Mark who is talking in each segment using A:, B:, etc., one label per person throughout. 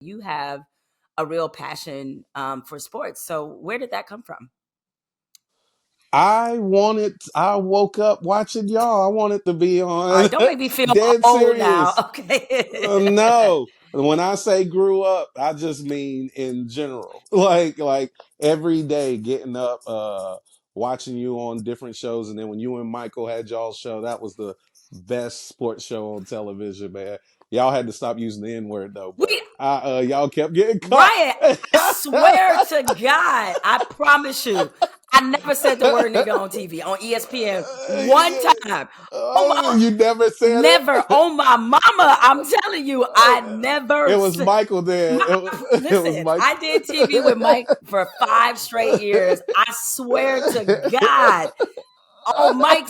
A: You have a real passion for sports. So where did that come from?
B: I woke up watching y'all. I wanted to be
A: All
B: on
A: right, don't make me feel
B: dead
A: old now.
B: serious.
A: Okay.
B: No, when I say grew up, I just mean in general. Like every day getting up, watching you on different shows, and then when you and Michael had y'all's show, that was the best sports show on television, man. Y'all had to stop using the N word though, but
A: we
B: y'all kept getting caught.
A: Ryan, I swear to God, I promise you, I never said the word nigga on TV on ESPN one time. Oh my,
B: You never said
A: never.
B: it.
A: Oh my mama, I'm telling you, I never.
B: It was Michael then.
A: My,
B: It was
A: listen,
B: Michael.
A: I did TV with Mike for 5 straight years. I swear to God. Oh, Mike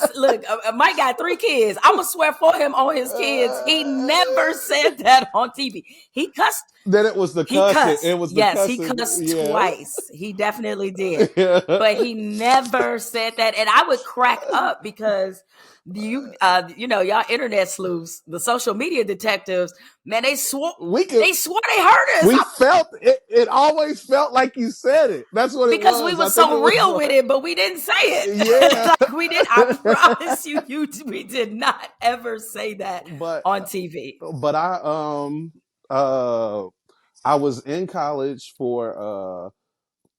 A: got 3 kids. I'm gonna swear for him on his kids. He never said that on TV. He cussed.
B: Then it was the
A: He
B: cussing.
A: cussed.
B: It was the
A: Yes, he
B: cussing.
A: cussed
B: Yeah.
A: twice. He definitely did. But he never said that. And I would crack up because y'all internet sleuths, the social media detectives, man, they swore
B: we could.
A: they swore they heard us
B: We felt it. It always felt like you said it. That's what it
A: because we
B: was.
A: were
B: I think it
A: so
B: was
A: real
B: like,
A: with it, but we didn't say it.
B: yeah.
A: Like we did. I promise you, we did not ever say that
B: but
A: on TV.
B: but uh I was in college for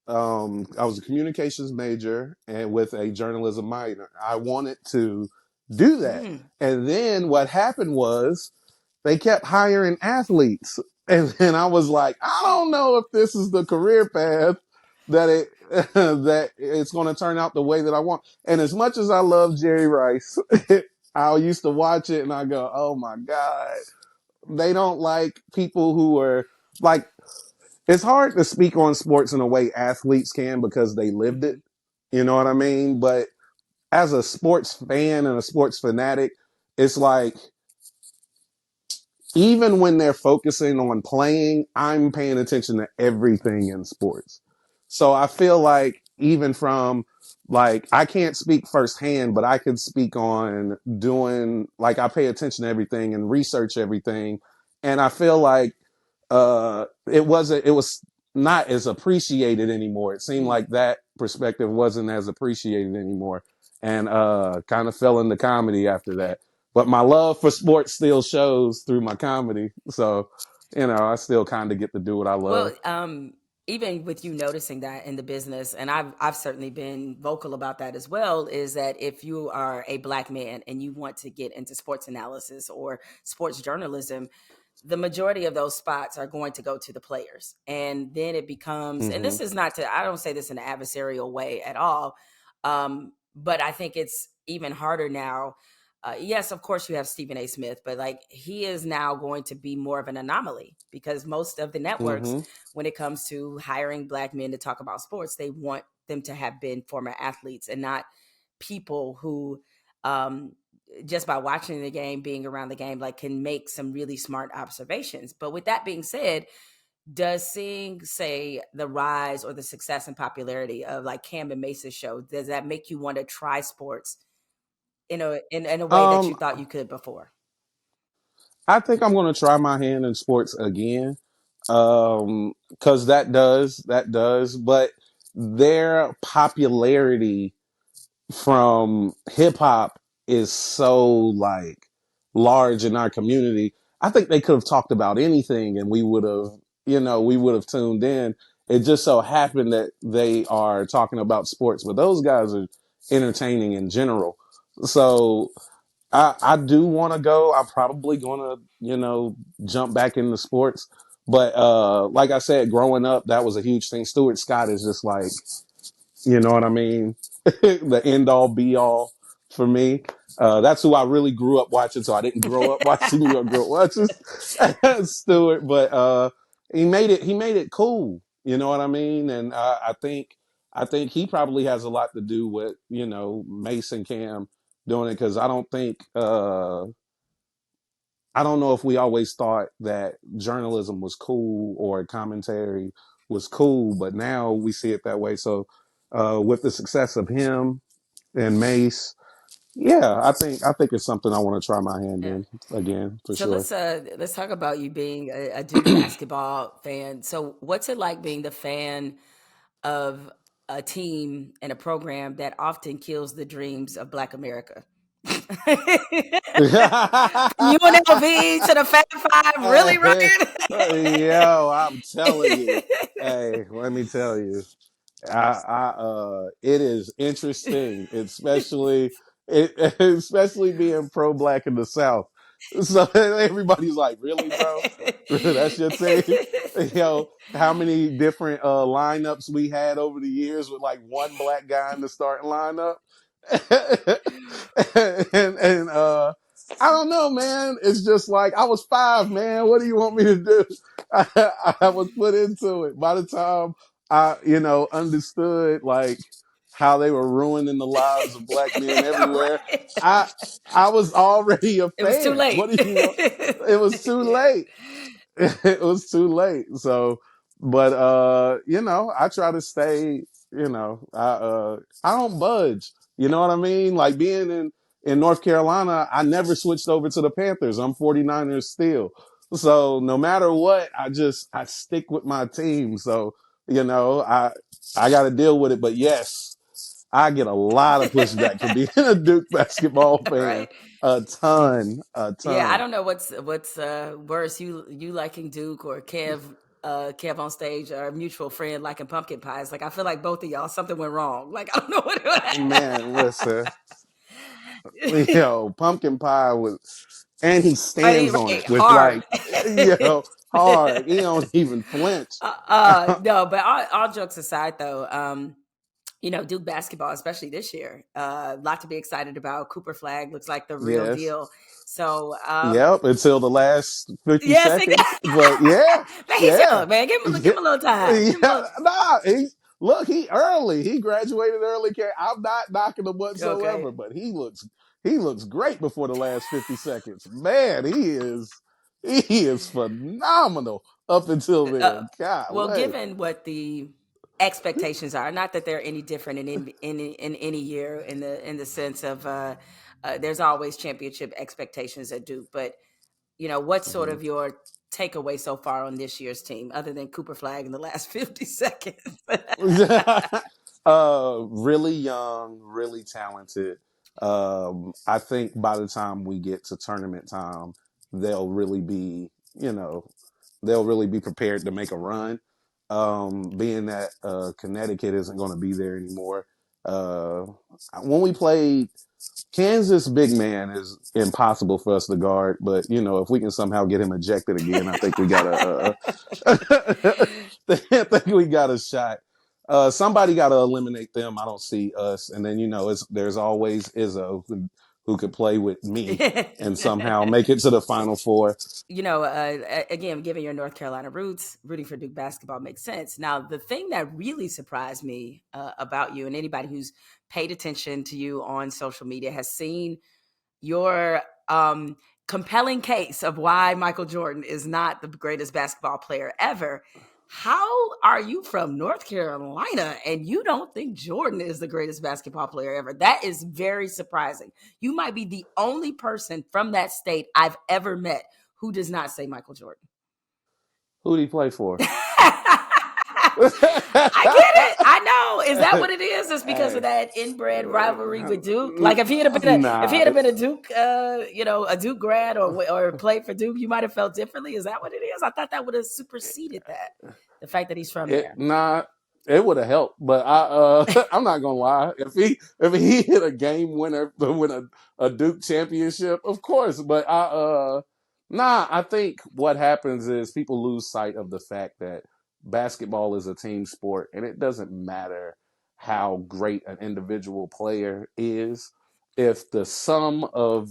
B: I was a communications major and with a journalism minor. I wanted to do that.
A: Mm.
B: And then what happened was they kept hiring athletes. And then I was like, I don't know if this is the career path that that it's going to turn out the way that I want. And as much as I love Jerry Rice, I used to watch it and I go, oh my God, they don't like people who are like, it's hard to speak on sports in a way athletes can because they lived it.
A: Mm-hmm.
B: You know what I mean? But as a sports fan and a sports fanatic, it's like, even when they're focusing on playing, I'm paying attention to everything in sports. So I feel like even from like, I can't speak firsthand, but I can speak on doing like, I pay attention to everything and research everything. And I feel like, it was not as appreciated anymore. It seemed
A: Mm.
B: like that perspective wasn't as appreciated anymore and, kind of fell into comedy after that. But my love for sports still shows through my comedy. So, I still kind of get to do what I love.
A: Well, even with you noticing that in the business, and I've certainly been vocal about that as well, is that if you are a Black man and you want to get into sports analysis or sports journalism, the majority of those spots are going to go to the players. And then it becomes, and
B: Mm-hmm.
A: this is not to, I don't say this in an adversarial way at all. But I think it's even harder now. Yes, of course you have Stephen A. Smith, but like he is now going to be more of an anomaly because most of the networks,
B: Mm-hmm.
A: when it comes to hiring Black men to talk about sports, they want them to have been former athletes and not people who um, just by watching the game, being around the game, like can make some really smart observations. But with that being said, does seeing, say, the rise or the success and popularity of like Cam and Mace's show, does that make you want to try sports in a way that
B: Um,
A: you thought you could before?
B: I think I'm going to try my hand in sports again. Cause that does, but their popularity from hip hop is so like large in our community. I think they could have talked about anything and we would have tuned in. It just so happened that they are talking about sports, but those guys are entertaining in general. So I do want to go. I'm probably going to, jump back into sports. But, like I said, growing up, that was a huge thing. Stuart Scott is just like, you know what I mean? The end all be all for me. That's who I really grew up watching. So I didn't grow up watching you. I grew up watching Stewart, but, he made it cool. You know what I mean? And, I think he probably has a lot to do with, Mace and Cam doing it. Cause I don't know if we always thought that journalism was cool or commentary was cool, but now we see it that way. So, with the success of him and Mace, Yeah, I think it's something I want to try my hand
A: Yeah.
B: in again for
A: So
B: sure.
A: let's talk about you being a Duke basketball fan. So what's it like being the fan of a team and a program that often kills the dreams of Black America? From UNLV to the Fab Five, really,
B: Hey,
A: Ryan?
B: yo, I'm telling you. Hey, let me tell you. It is interesting, especially being pro black in the South. So everybody's like, really, bro? That's your team? How many different lineups we had over the years with like one black guy in the starting lineup? and I don't know, man. It's just like I was 5, man. What do you want me to do? I was put into it. By the time I, understood like how they were ruining the lives of black men everywhere.
A: Right.
B: I I was already a
A: It was too
B: fan.
A: late.
B: What do you want? It was too
A: Yeah.
B: late. It was too late. So, but I try to stay. I don't budge. You know what I mean? Like being in North Carolina, I never switched over to the Panthers. I'm 49ers still. So no matter what, I stick with my team. So I got to deal with it. But yes, I get a lot of pushback for being a Duke basketball fan.
A: Right.
B: A
A: Yeah, I
B: ton.
A: don't know what's worse, you liking Duke or Kev on stage or a mutual friend liking pumpkin pies. Like I feel like both of y'all something went wrong. Like I don't know what.
B: Man, listen, pumpkin pie with, and he
A: I mean,
B: stands on
A: right,
B: it with
A: hard.
B: like, hard. He don't even flinch.
A: No, but all jokes aside, though, Duke basketball, especially this year, a lot to be excited about. Cooper Flag looks like the real
B: Yes.
A: deal. So,
B: Yep. Until the last 50
A: yes,
B: seconds. But yeah,
A: man, he's
B: yeah.
A: young, man. Give him a little time. Give him a
B: Yeah.
A: little.
B: Nah, look, he early. He graduated early. I'm not knocking him
A: Okay.
B: whatsoever, but he looks great before the last 50 seconds. Man, he is phenomenal up until
A: Uh,
B: then.
A: well,
B: Golly.
A: given what the expectations are, not that they're any different in any year in the sense of there's always championship expectations at Duke, but what's sort
B: Mhm.
A: of your takeaway so far on this year's team, other than Cooper Flag in the last 50 seconds?
B: Really young, really talented. I think by the time we get to tournament time, they'll really be, you know, they'll really be prepared to make a run. Being that Connecticut isn't going to be there anymore. Uh, when we played Kansas, big man is impossible for us to guard, but if we can somehow get him ejected again, I think we got a. I think we got a shot. Somebody got to eliminate them. I don't see us, and then there's always Izzo who could play with me and somehow make it to the Final Four.
A: Again, given your North Carolina roots, rooting for Duke basketball makes sense. Now, the thing that really surprised me about you, and anybody who's paid attention to you on social media has seen your compelling case of why Michael Jordan is not the greatest basketball player ever. How are you from North Carolina and you don't think Jordan is the greatest basketball player ever? That is very surprising. You might be the only person from that state I've ever met who does not say Michael Jordan.
B: Who did he play for?
A: I get it. I know. Is that what it is? It's because of
B: Hey,
A: that inbred rivalry with Duke. Like if he
B: nah.
A: had been a Duke, a Duke grad or played for Duke, you might have felt differently. Is that what it is? I thought that would have superseded that. The fact that he's from there.
B: Nah, it would have helped, but I'm not gonna lie. If he hit a game winner to win a Duke championship, of course. But I think what happens is people lose sight of the fact that basketball is a team sport, and it doesn't matter how great an individual player is if the sum of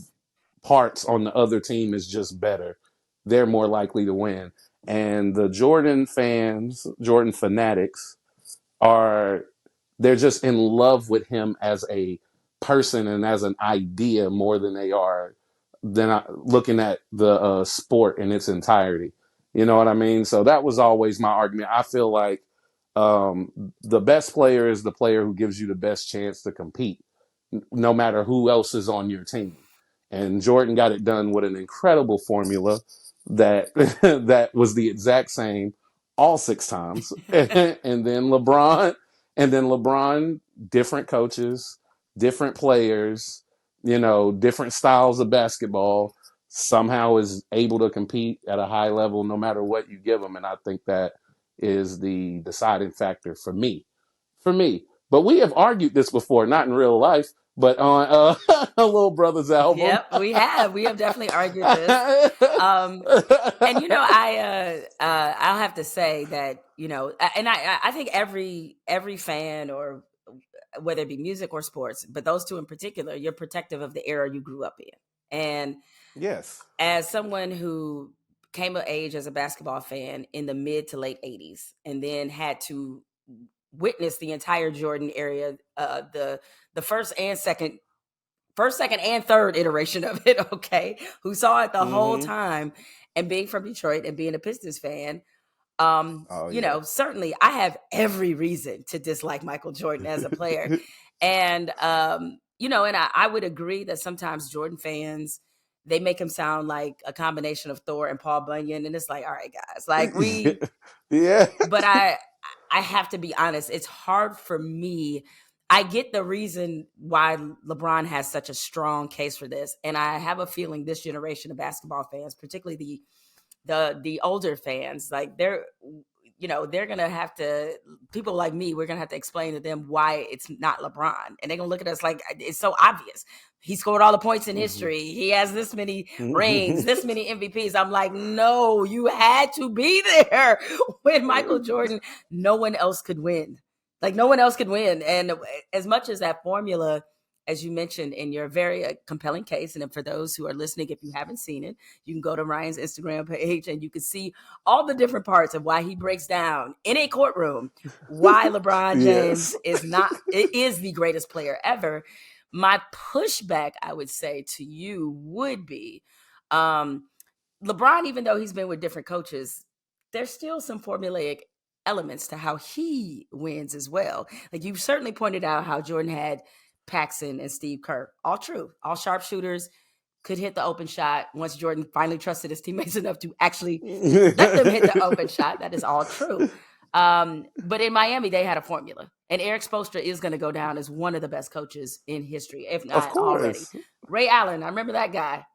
B: parts on the other team is just better, they're more likely to win. And the Jordan fans, Jordan fanatics, are they're just in love with him as a person and as an idea more than they are looking at the sport in its entirety. You know what I mean? So that was always my argument. I feel like the best player is the player who gives you the best chance to compete. no matter who else is on your team. And Jordan got it done with an incredible formula that that was the exact same all 6 times. And then LeBron, different coaches, different players, different styles of basketball, somehow is able to compete at a high level no matter what you give them. And I think that is the deciding factor for me. For me. But we have argued this before, not in real life, but on a Little Brother's album.
A: Yep, we have definitely argued this. Um, and I'll have to say that and I think every fan, or whether it be music or sports, but those two in particular, you're protective of the era you grew up in. And
B: Yes.
A: as someone who came of age as a basketball fan in the mid to late 80s and then had to witness the entire Jordan area, the first, second, and third iteration of it, okay, who saw it the whole
B: Mm-hmm.
A: time, and being from Detroit and being a Pistons fan,
B: Oh yeah.
A: certainly I have every reason to dislike Michael Jordan as a player. And, and I would agree that sometimes Jordan fans, they make him sound like a combination of Thor and Paul Bunyan. And it's like, all right, guys, like
B: Yeah.
A: but I have to be honest, it's hard for me. I get the reason why LeBron has such a strong case for this. And I have a feeling this generation of basketball fans, particularly the older fans, like they're gonna have to, people like me, we're gonna have to explain to them why it's not LeBron, and they're gonna look at us like it's so obvious. He scored all the points in history. He has this many rings, this many MVPs. I'm like, no, you had to be there with Michael Jordan. No one else could win. Like no one else could win. And as much as that formula, as you mentioned in your very compelling case, and for those who are listening, if you haven't seen it, you can go to Ryan's Instagram page and you can see all the different parts of why he breaks down in a courtroom why LeBron James
B: Yes.
A: is the greatest player ever. My pushback, I would say to you, would be LeBron, even though he's been with different coaches, there's still some formulaic elements to how he wins as well. Like you certainly pointed out how Jordan had Paxson and Steve Kerr. All true. All sharpshooters, could hit the open shot once Jordan finally trusted his teammates enough to actually let them hit the open shot. That is all true. But in Miami, they had a formula. And Eric Spoelstra is going to go down as one of the best coaches in history, if
B: Of
A: not already.
B: course.
A: Ray Allen, I remember that guy.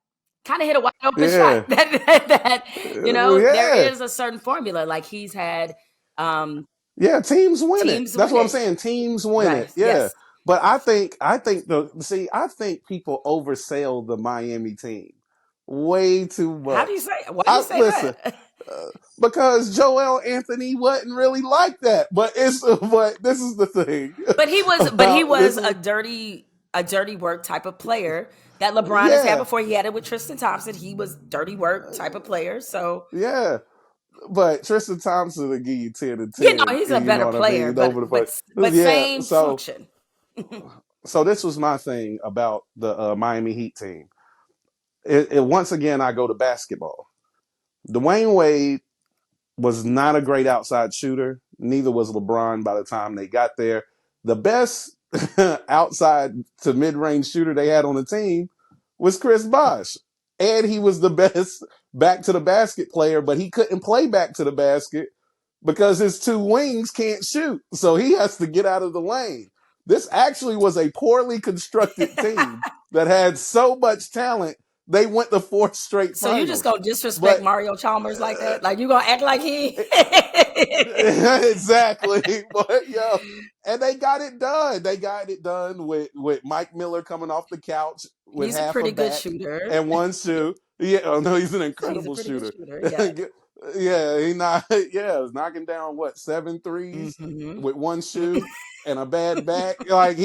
A: Kind of hit a wide open
B: Yeah.
A: shot. That there
B: Yeah.
A: is a certain formula. Like he's had
B: Yeah, teams win it.
A: teams
B: That's
A: win
B: what I'm
A: it.
B: saying. Teams win
A: Right.
B: it. Yeah.
A: Yes.
B: But I think people oversell the Miami team way too
A: How do you
B: much.
A: say? Why do you say
B: Listen,
A: that?
B: because Joel Anthony wasn't really like that. But this is the thing
A: But he
B: about this
A: was
B: is
A: a dirty work type of player that LeBron has had
B: yeah,
A: before. He had it with Tristan Thompson. He was dirty work type of player. So
B: yeah. But Tristan Thompson will give you 10 and
A: you know
B: 10,
A: he's a
B: you know
A: better
B: what I
A: player,
B: mean, over the place.
A: but
B: Yeah.
A: same function.
B: So this was my thing about the Miami Heat team. Once again, I go to basketball. Dwayne Wade was not a great outside shooter. Neither was LeBron by the time they got there. The best outside to mid-range shooter they had on the team was Chris Bosh. And he was the best back to the basket player, but he couldn't play back to the basket because his two wings can't shoot. So he has to get out of the lane. This actually was a poorly constructed team that had so much talent. They went to 4 straight
A: So you just
B: finals.
A: gonna disrespect
B: But
A: Mario Chalmers like that? Like you gonna act like he?
B: exactly. But and they got it done. They got it done with Mike Miller coming off the couch with
A: He's a
B: half a
A: pretty good
B: back
A: shooter.
B: and one shoe. Yeah, oh no, he's an
A: He's a
B: incredible
A: pretty good
B: shooter.
A: shooter. Yeah.
B: Yeah, he not was knocking down what 7 threes
A: Mm-hmm.
B: with one shoe and a bad back. Like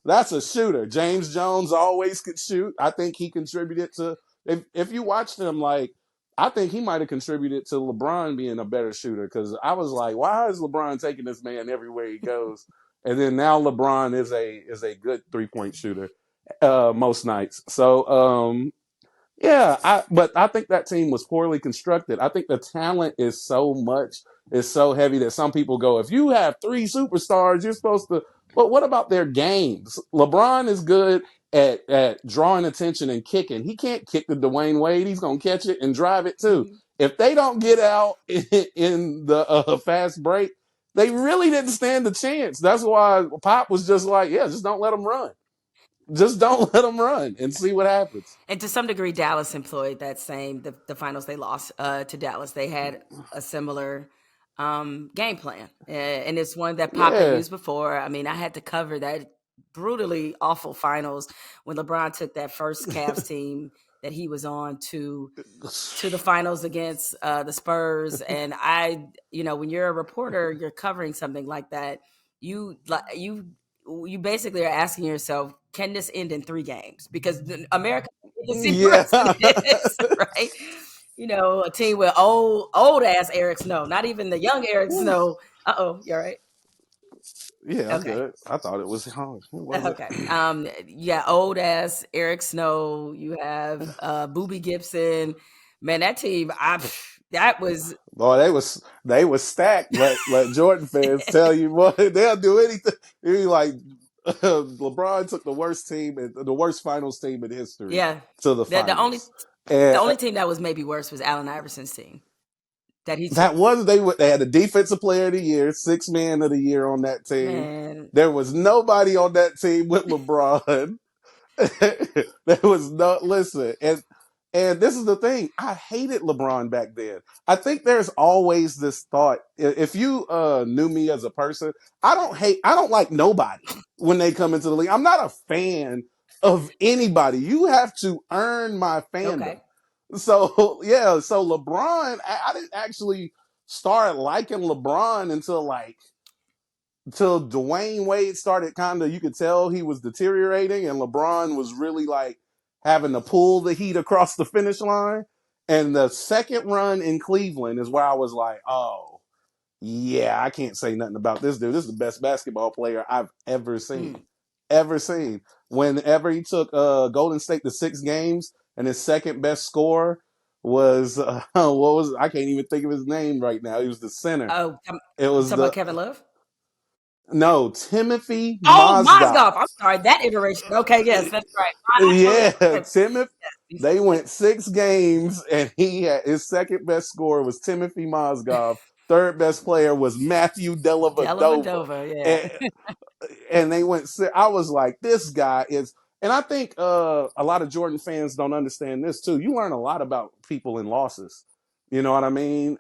B: that's a shooter. James Jones always could shoot. I think he contributed to if you watched him like I think he might have contributed to LeBron being a better shooter because I was like, why is LeBron taking this man everywhere he goes? And then now LeBron is a good 3-point shooter most nights. So but I think that team was poorly constructed. I think the talent is so heavy that some people go, if you have 3 superstars, you're supposed to But what about their games? LeBron is good at drawing attention and kicking. He can't kick to Dwayne Wade. He's gonna catch it and drive it too.
A: Mhm.
B: If they don't get out in the fast break, they really didn't stand a chance. That's why Pop was just like, yeah, just don't let them run. Just don't let them run and see what happens.
A: And to some degree, Dallas employed that same the finals they lost to Dallas. They had a similar game plan, and it's one that Pop had
B: Yeah.
A: used before. I mean, I had to cover that brutally awful finals when LeBron took that first Cavs team that he was on to the finals against the Spurs. And when you're a reporter, you're covering something like that. You like you basically are asking yourself, can this end in 3 games? Because America is the
B: Yeah.
A: precedent, right? A team with old ass Eric Snow, not even the young Eric Snow. You're right.
B: Yeah, I'm
A: Okay.
B: good. I thought it was hard. Was it?
A: Okay. Yeah, old ass Eric Snow. You have Boobie Gibson. Man, that team, that was
B: Boy, they was stacked. Let Jordan fans tell you, boy, they'll do anything. It'd be like LeBron took the worst team and the worst finals team in history
A: yeah.
B: to the
A: The only
B: finals.
A: the
B: And
A: only team that was maybe worse was Allen Iverson's team that he took.
B: that was they had a defensive player of the year, six man of the year on that team.
A: Man,
B: There was nobody on that team with LeBron. There was no listen, and this is the thing. I hated LeBron back then. I think there's always this thought. If you knew me as a person, I don't like nobody when they come into the league. I'm not a fan of anybody. You have to earn my fandom.
A: okay.
B: So yeah, so LeBron, I didn't actually start liking LeBron until Dwayne Wade started kind of, you could tell he was deteriorating, and LeBron was really like having to pull the heat across the finish line. And the second run in Cleveland is where I was like, oh, yeah, I can't say nothing about this dude. This is the best basketball player I've ever seen.
A: Mm.
B: Ever seen. Whenever he took Golden State to 6 games, and his second best score was, I can't even think of his name right now. He was the center.
A: Oh,
B: It
A: you
B: was
A: talking about Kevin Love?
B: no, Timothy
A: Oh,
B: Mozgov.
A: Mozgov. I'm sorry, that iteration. Okay, yes, that's right. I totally
B: Yeah,
A: okay.
B: Timothy.
A: Yes,
B: They went 6 games, and he had his second best score was Timothy Mozgov. Third best player was Matthew Dellavedova,
A: Dellavedova,
B: and
A: yeah.
B: they went. I was like, this guy is, and I think a lot of Jordan fans don't understand this too. You learn a lot about people in losses. You know what I mean?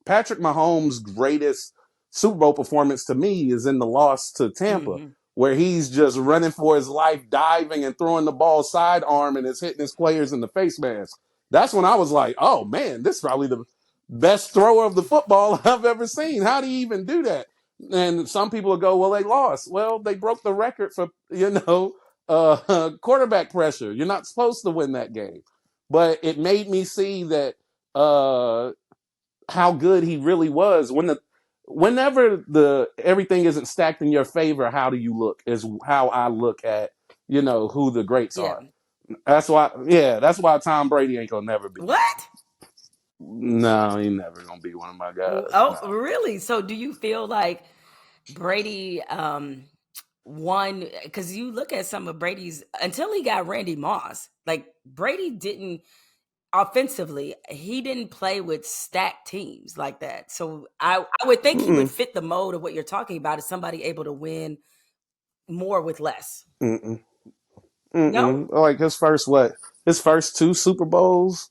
B: Patrick Mahomes' greatest Super Bowl performance to me is in the loss to Tampa,
A: Hmm.
B: where he's just running for his life, diving and throwing the ball sidearm, and it's hitting his players in the face mask. That's when I was like, oh man, this is probably the best thrower of the football I've ever seen. How do you even do that? And some people will go, well, they lost. Well, they broke the record for, quarterback pressure. You're not supposed to win that game. But it made me see that how good he really was. Whenever the everything isn't stacked in your favor, how do you look? Is how I look at who the greats
A: Yeah.
B: are. That's why Tom Brady ain't gonna never be one.
A: What?
B: No, he never gonna be one of my guys.
A: Oh,
B: No.
A: really? So do you feel like Brady won because you look at some of Brady's until he got Randy Moss, like Brady didn't offensively, he didn't play with stacked teams like that. So I would think he would
B: Mm-mm.
A: fit the mode of what you're talking about is somebody able to win more with less.
B: Mm-mm.
A: No?
B: Mm-mm. Like his first 2 Super Bowls.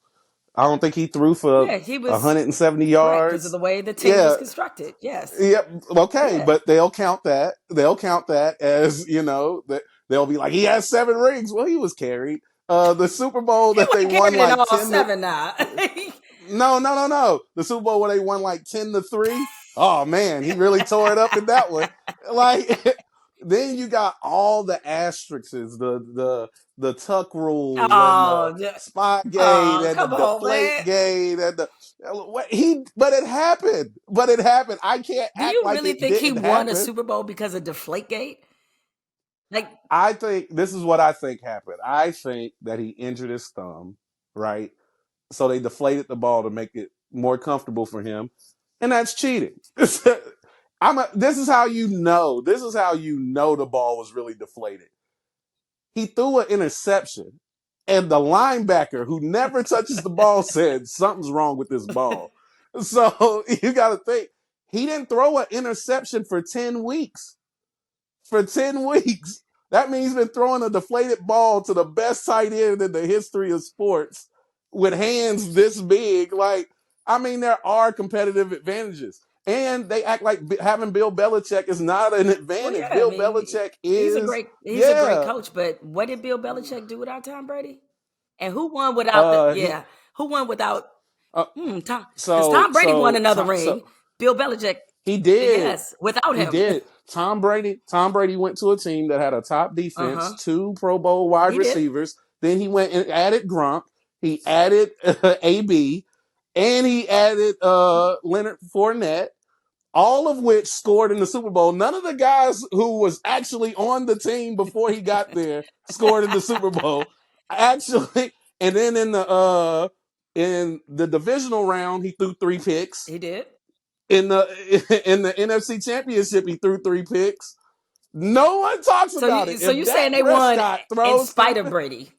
B: I don't think he threw for
A: Yeah, he was
B: 170
A: correct because of
B: yards.
A: the way the team was
B: Yeah,
A: constructed. Yes.
B: yep. Okay,
A: Yeah.
B: but they'll count that. They'll count that as that they'll be like he has 7 rings. Well, he was carried. The Super Bowl
A: He
B: that they
A: wasn't
B: won
A: carrying it
B: like
A: all
B: 10 to
A: seven now.
B: no, no, no, no. The Super Bowl where they won like 10-3. Oh man, he really tore it up in that one. Like then you got all the asterisks, the tuck rule and the
A: Oh, yeah.
B: spot gate
A: Oh,
B: and the
A: come on,
B: deflate
A: man.
B: gate and the but it happened. But it happened. I can't
A: Do
B: act
A: you
B: like
A: really
B: it
A: think he
B: didn't
A: won a
B: happen.
A: Super Bowl because of Deflategate? Like,
B: I think this is what I think happened. I think that he injured his thumb, right? So they deflated the ball to make it more comfortable for him, and that's cheating. This is how you know. This is how you know the ball was really deflated. He threw an interception, and the linebacker who never touches the ball said something's wrong with this ball. So you got to think he didn't throw an interception for 10 weeks. For 10 weeks. That means he's been throwing a deflated ball to the best tight end in the history of sports with hands this big. Like, I mean, there are competitive advantages. And they act like having Bill Belichick is not an
A: Well,
B: advantage.
A: yeah, I
B: Bill
A: mean,
B: Belichick is,
A: he's a great
B: yeah.
A: coach, but what did Bill Belichick do without Tom Brady? And who won without the
B: He,
A: yeah? Who won without
B: uh,
A: Tom? Because
B: so,
A: Tom Brady won
B: so,
A: another
B: so
A: ring. Bill Belichick,
B: he did.
A: yes, without
B: He
A: him.
B: did. Tom Brady went to a team that had a top defense,
A: Uh-huh.
B: 2 Pro Bowl wide
A: He did.
B: receivers. Then he went and added Gronk. He added AB, and he added Leonard Fournette. All of which scored in the Super Bowl. None of the guys who was actually on the team before he got there scored in the Super Bowl. Actually, and then in the divisional round, he threw 3 picks.
A: He did.
B: In the NFC Championship, he threw 3 picks. No one talks about it.
A: So
B: If
A: you saying
B: Dak
A: they won
B: Prescott
A: in
B: throws
A: spite
B: three,
A: of Brady?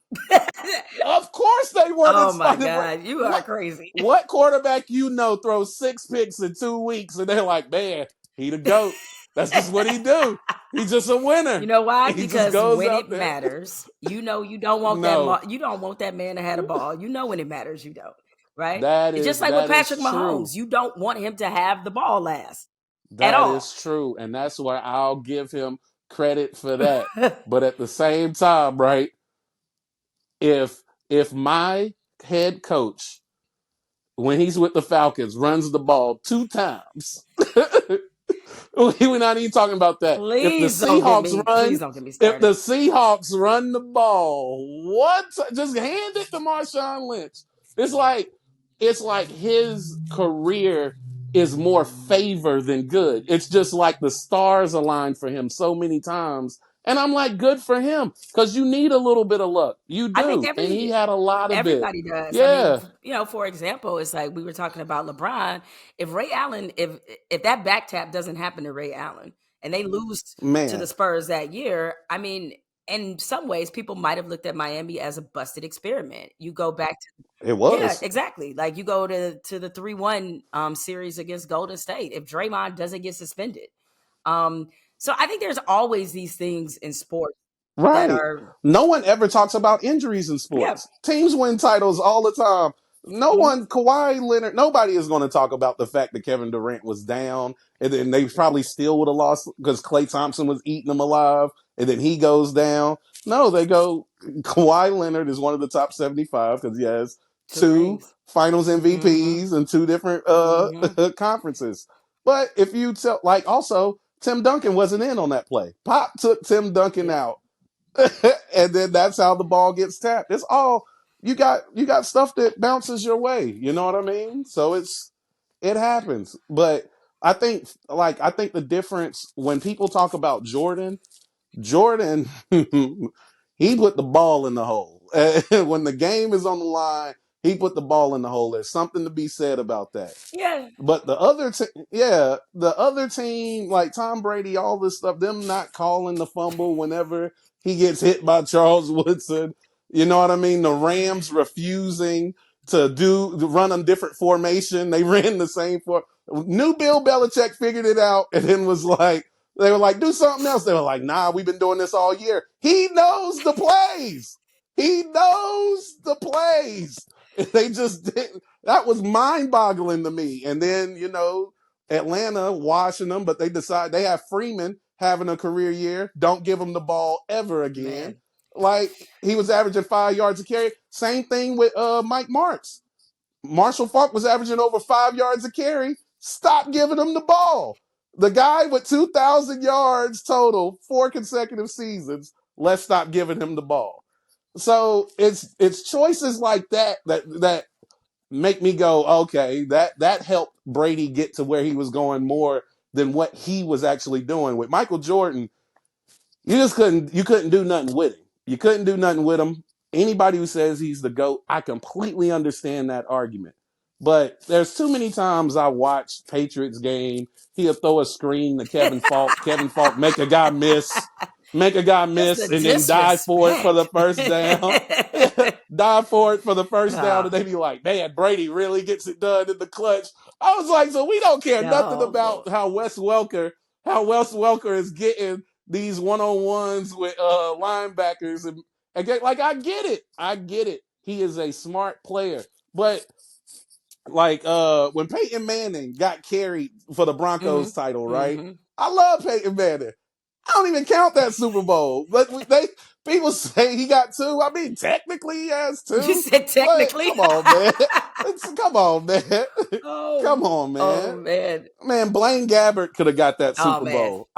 B: of course they won in
A: Oh my
B: spite of Brady.
A: God, you are crazy.
B: What quarterback throws 6 picks in 2 weeks and they're like, man, he the GOAT. That's just what he do. He's just a
A: You
B: winner.
A: know why?
B: He just
A: Because
B: goes
A: when
B: out
A: it
B: there.
A: matters, you know you don't want
B: No,
A: you don't want that man to have a ball. You know when it matters, you don't. Right?
B: that
A: It's just
B: is
A: like with
B: that
A: Patrick
B: is true.
A: Mahomes. You don't want him to have the ball last at
B: That
A: all.
B: is true. And that's why I'll give him credit for that. But at the same time, right, if my head coach, when he's with the Falcons, runs the ball 2 times, we're not even talking about that. If the Seahawks
A: Please
B: run,
A: don't get me
B: if the
A: started.
B: Seahawks run the ball, what? Just hand it to Marshawn Lynch. It's like his career is more favor than good. It's just like the stars aligned for him so many times. And I'm like, good for him, because you need a little bit of luck. You
A: I think
B: do. And he had a lot of it.
A: everybody does. I mean,
B: Yeah,
A: for example, it's like we were talking about LeBron. If Ray Allen, if that back tap doesn't happen to Ray Allen and they lose to the
B: man,
A: Spurs that year, I mean, in some ways, people might have looked at Miami as a busted experiment. You go back to
B: it
A: yeah,
B: was.
A: exactly. Like you go to the 3-1 series against Golden State. If Draymond doesn't get suspended, um, so I think there's always these things in sports that
B: Right.
A: are
B: No one ever talks about injuries in
A: yeah.
B: sports. Teams win titles all the time. No
A: Mhm.
B: one, Kawhi Leonard, nobody is going to talk about the fact that Kevin Durant was down, and then they probably still would have lost because Klay Thompson was eating them alive, and then he goes down. No, they go, Kawhi Leonard is one of the top 75 because he has
A: Two
B: two
A: rings.
B: finals
A: Mhm.
B: MVPs and 2 different
A: Mhm.
B: conferences. But if you tell, like, also, Tim Duncan wasn't in on that play. Pop took Tim Duncan
A: Yep.
B: out. And then that's how the ball gets tapped. It's all you got stuff that bounces your way. You know what I mean? So it happens. But I think the difference when people talk about Jordan, he put the ball in the hole. When the game is on the line, he put the ball in the hole. There's something to be said about that.
A: Yeah.
B: But the other team, like Tom Brady, all this stuff, them not calling the fumble whenever he gets hit by Charles Woodson. You know what I mean? The Rams refusing to run a different formation. They ran the same for new Bill Belichick figured it out and then was like, they were like, do something else. They were like, nah, we've been doing this all year. He knows the plays. He knows the plays. They just didn't. That was mind boggling to me. And then, Atlanta washing them, but they decide they have Freeman having a career year. Don't give him the ball ever again.
A: Man.
B: Like he was averaging 5 yards a carry. Same thing with Mike Martz. Marshall Falk was averaging over 5 yards a carry. Stop giving him the ball. The guy with 2,000 yards total, 4 consecutive seasons. Let's stop giving him the ball. So it's choices like that make me go, okay, that helped Brady get to where he was going more than what he was actually doing. With Michael Jordan, you couldn't do nothing with him. You couldn't do nothing with him. Anybody who says he's the GOAT, I completely understand that argument. But there's too many times I watched Patriots game. He'll throw a screen to Kevin Falk. Kevin Falk make a guy
A: Just the
B: miss, and then dive for it for the
A: disrespect.
B: first down. Dive for it for the first down,
A: Oh,
B: and they be like, "Man, Brady really gets it done in the clutch." I was like, "So we don't care nothing
A: oh
B: about
A: Lord.
B: Wes Welker is getting these one on ones with linebackers, and like I get it. He is a smart player, but like when Peyton Manning got carried for the Broncos title,
A: Mm-hmm.
B: right?
A: Mm-hmm.
B: I love Peyton Manning. I don't even count that Super Bowl, but they people say he got two. I mean, technically he has
A: You
B: two,
A: said
B: but
A: technically.
B: come on, man. Come on, man.
A: Oh,
B: Come on,
A: oh
B: man.
A: man.
B: Man, Blaine Gabbert could have got that
A: Oh
B: Super
A: man.
B: Bowl.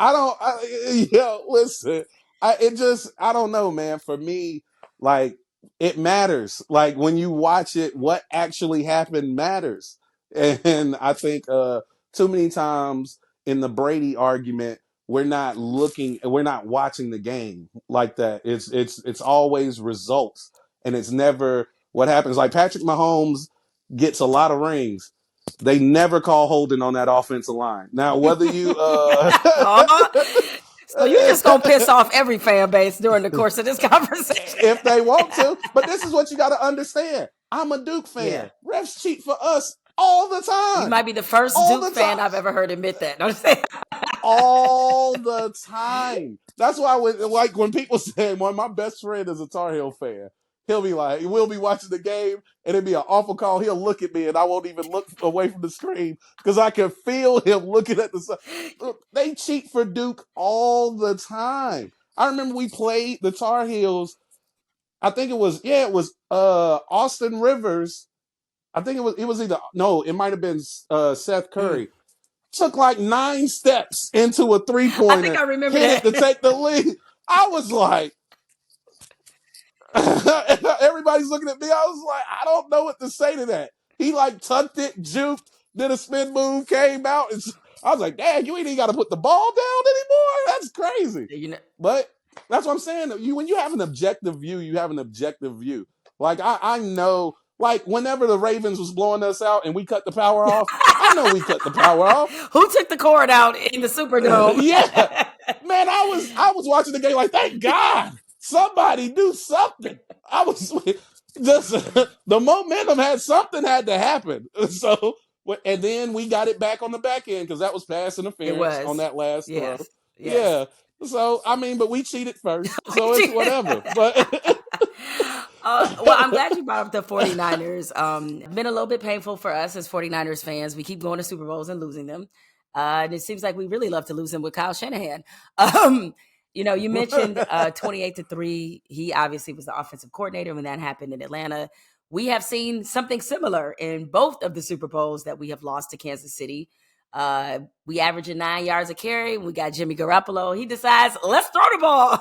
B: Listen, I don't know, man. For me, like, it matters. Like, when you watch it, what actually happened matters. And I think, too many times in the Brady argument, we're not watching the game like that. It's always results, and it's never what happens. Like Patrick Mahomes gets a lot of rings. They never call holding on that offensive line. Now, whether you
A: Oh, so you just gonna piss off every fan base during the course of this conversation.
B: if they want to, but this is what you got to understand. I'm a Duke
A: Yeah.
B: fan. Refs cheat for us all the
A: You
B: time.
A: might be the first
B: All
A: Duke
B: the
A: fan
B: time.
A: I've ever heard admit that. I'm saying.
B: All the time. That's why like when people say, "Well, my best friend is a Tar Heel fan," he'll be like, we'll be watching the game and it'd be an awful call. He'll look at me and I won't even look away from the screen because I can feel him looking at the sun. They cheat for Duke all the time. I remember we played the Tar Heels. I think it was Austin Rivers. I think it was either no, it might have been Seth
A: Mm.
B: Curry took like 9 steps into a three
A: I think
B: pointer,
A: I remember
B: hit it to
A: that.
B: take the lead. I was like, everybody's looking at me. I was like, I don't know what to say to that. He like tucked it, juked, did a spin move, came out. And I was like, Dad, you ain't even got to put the ball down anymore. That's crazy.
A: You know,
B: But that's what I'm saying. When you have an objective view, you have an objective view. Like I know, like whenever the Ravens was blowing us out and we cut the power off, I know we cut the power off.
A: who took the cord out in the Superdome?
B: Yeah, man, I was watching the game like, thank God, somebody do something. I was just the momentum had to happen. So, and then we got it back on the back end because that was pass
A: It
B: interference on
A: was.
B: that last throw.
A: Yes. Yes.
B: Yeah. So I mean, but we cheated first, so it's whatever. But
A: Well, I'm glad you brought up the 49ers. Been a little bit painful for us as 49ers fans. We keep going to Super Bowls and losing them. And it seems like we really love to lose them with Kyle Shanahan. Um, you mentioned 28-3. He obviously was the offensive coordinator when that happened in Atlanta. We have seen something similar in both of the Super Bowls that we have lost to Kansas City. We averaging 9 yards a carry. We got Jimmy Garoppolo. He decides, let's throw the ball.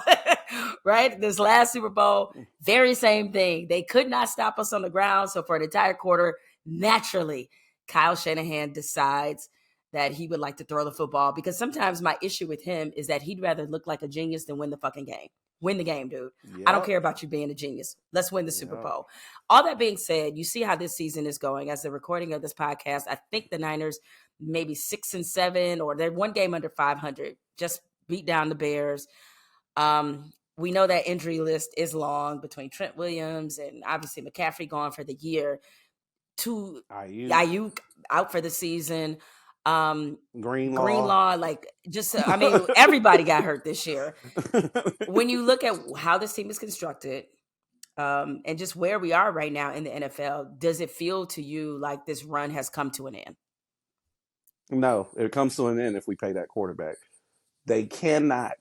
A: Right? This last Super Bowl, very same thing. They could not stop us on the ground. So for an entire quarter, naturally, Kyle Shanahan decides that he would like to throw the football because sometimes my issue with him is that he'd rather look like a genius than win the fucking game. Win the game, dude. I don't
B: yep,
A: care about you being a genius. Let's win the Super
B: yep.
A: Bowl. All that being said, you see how this season is going. As the recording of this podcast, I think the Niners maybe 6-7, or they're one game under 500. Just beat down the Bears. We know that injury list is long between Trent Williams and obviously McCaffrey gone for the year. To
B: Ayuk,
A: Ayuk out for the season.
B: Greenlaw.
A: Greenlaw, like just I mean, everybody got hurt this year. When you look at how this team is constructed, and just where we are right now in the NFL, does it feel to you like this run has come to an end?
B: No, it comes to an end if we pay that quarterback. They cannot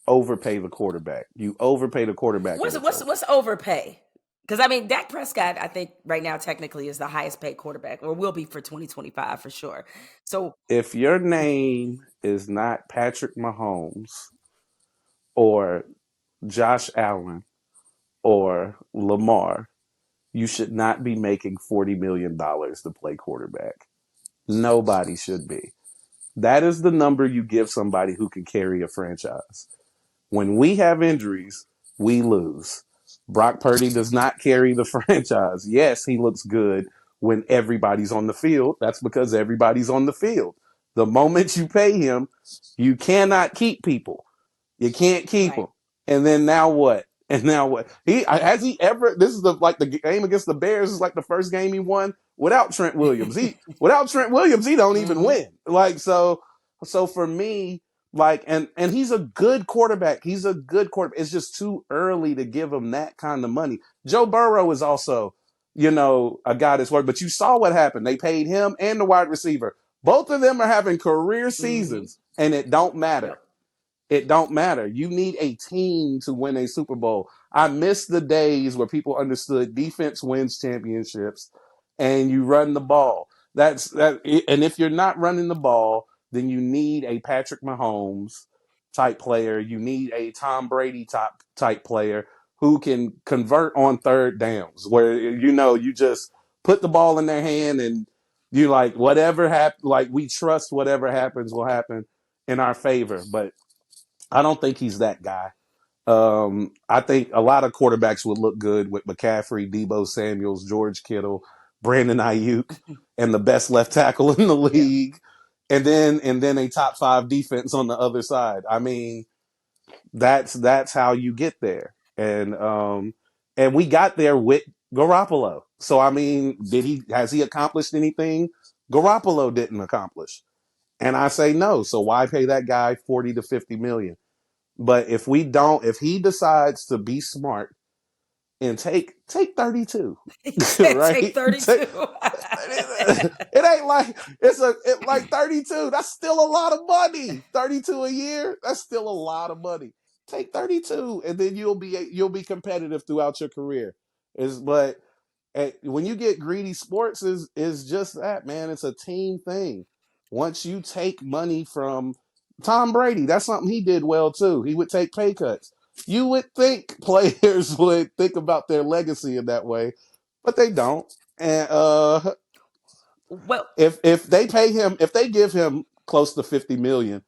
B: overpay the quarterback. You overpay the quarterback and it's over.
A: What's overpay? Because I mean, Dak Prescott, I think right now technically is the highest paid quarterback, or will be for 2025 for sure. So
B: If your name is not Patrick Mahomes or Josh Allen or Lamar, you should not be making $40 million to play quarterback. Nobody should be. That is the number you give somebody who can carry a franchise. When we have injuries, we lose. Brock Purdy does not carry the franchise. Yes, he looks good when everybody's on the field. That's because everybody's on the field. The moment you pay him, you cannot keep people. You can't keep
A: Right.
B: him. And then now what? And now what? He has he ever? This is the game against the Bears is like the first game he won without Trent Williams. He don't even
A: Hmm.
B: win. Like so for me, like and he's a good quarterback. He's a good quarterback. It's just too early to give him that kind of money. Joe Burrow is also, a guy that's worked. But you saw what happened. They paid him and the wide receiver. Both of them are having career
A: Hmm.
B: seasons, and it don't
A: Yep.
B: matter. It don't matter. You need a team to win a Super Bowl. I miss the days where people understood defense wins championships and you run the ball. That's that. And if you're not running the ball, then you need a Patrick Mahomes type player. You need a Tom Brady type player who can convert on third downs, where you just put the ball in their hand and you like whatever happen. Like we trust whatever happens will happen in our favor. But I don't think he's that guy. I think a lot of quarterbacks would look good with McCaffrey, Debo Samuels, George Kittle, Brandon Ayuk, and the best left tackle in the
A: Yeah.
B: league, and then a top five defense on the other side. I mean, that's how you get there, and we got there with Garoppolo. So I mean, has he accomplished anything Garoppolo didn't accomplish? And I say no. So why pay that guy 40 to 50 million? But if he decides to be smart and take 32,
A: He said take
B: right?
A: 32.
B: It ain't like it like 32. That's still a lot of money. 32 a year. That's still a lot of money. Take 32, and then you'll be competitive throughout your career. Is but when you get greedy, sports is just that, man. It's a team thing. Once you take money from Tom Brady, that's something he did well too. He would take pay cuts. You would think players would think about their legacy in that way, but they don't. And
A: Well,
B: if they pay him, if they give him close to 50 million,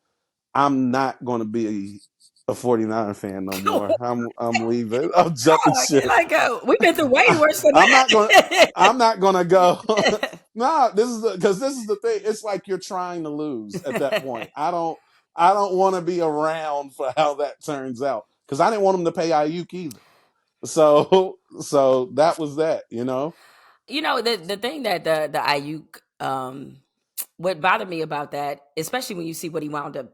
B: I'm not going to be a 49 fan no more. I'm leaving. I'm jumping ship.
A: like we've been through way worse than
B: I'm not going.
A: that.
B: I'm not going to go. No, this is the thing. It's like you're trying to lose at that point. I don't want to be around for how that turns out because I didn't want him to pay Ayuk either. So that was that.
A: The thing that the Ayuk what bothered me about that, especially when you see what he wound up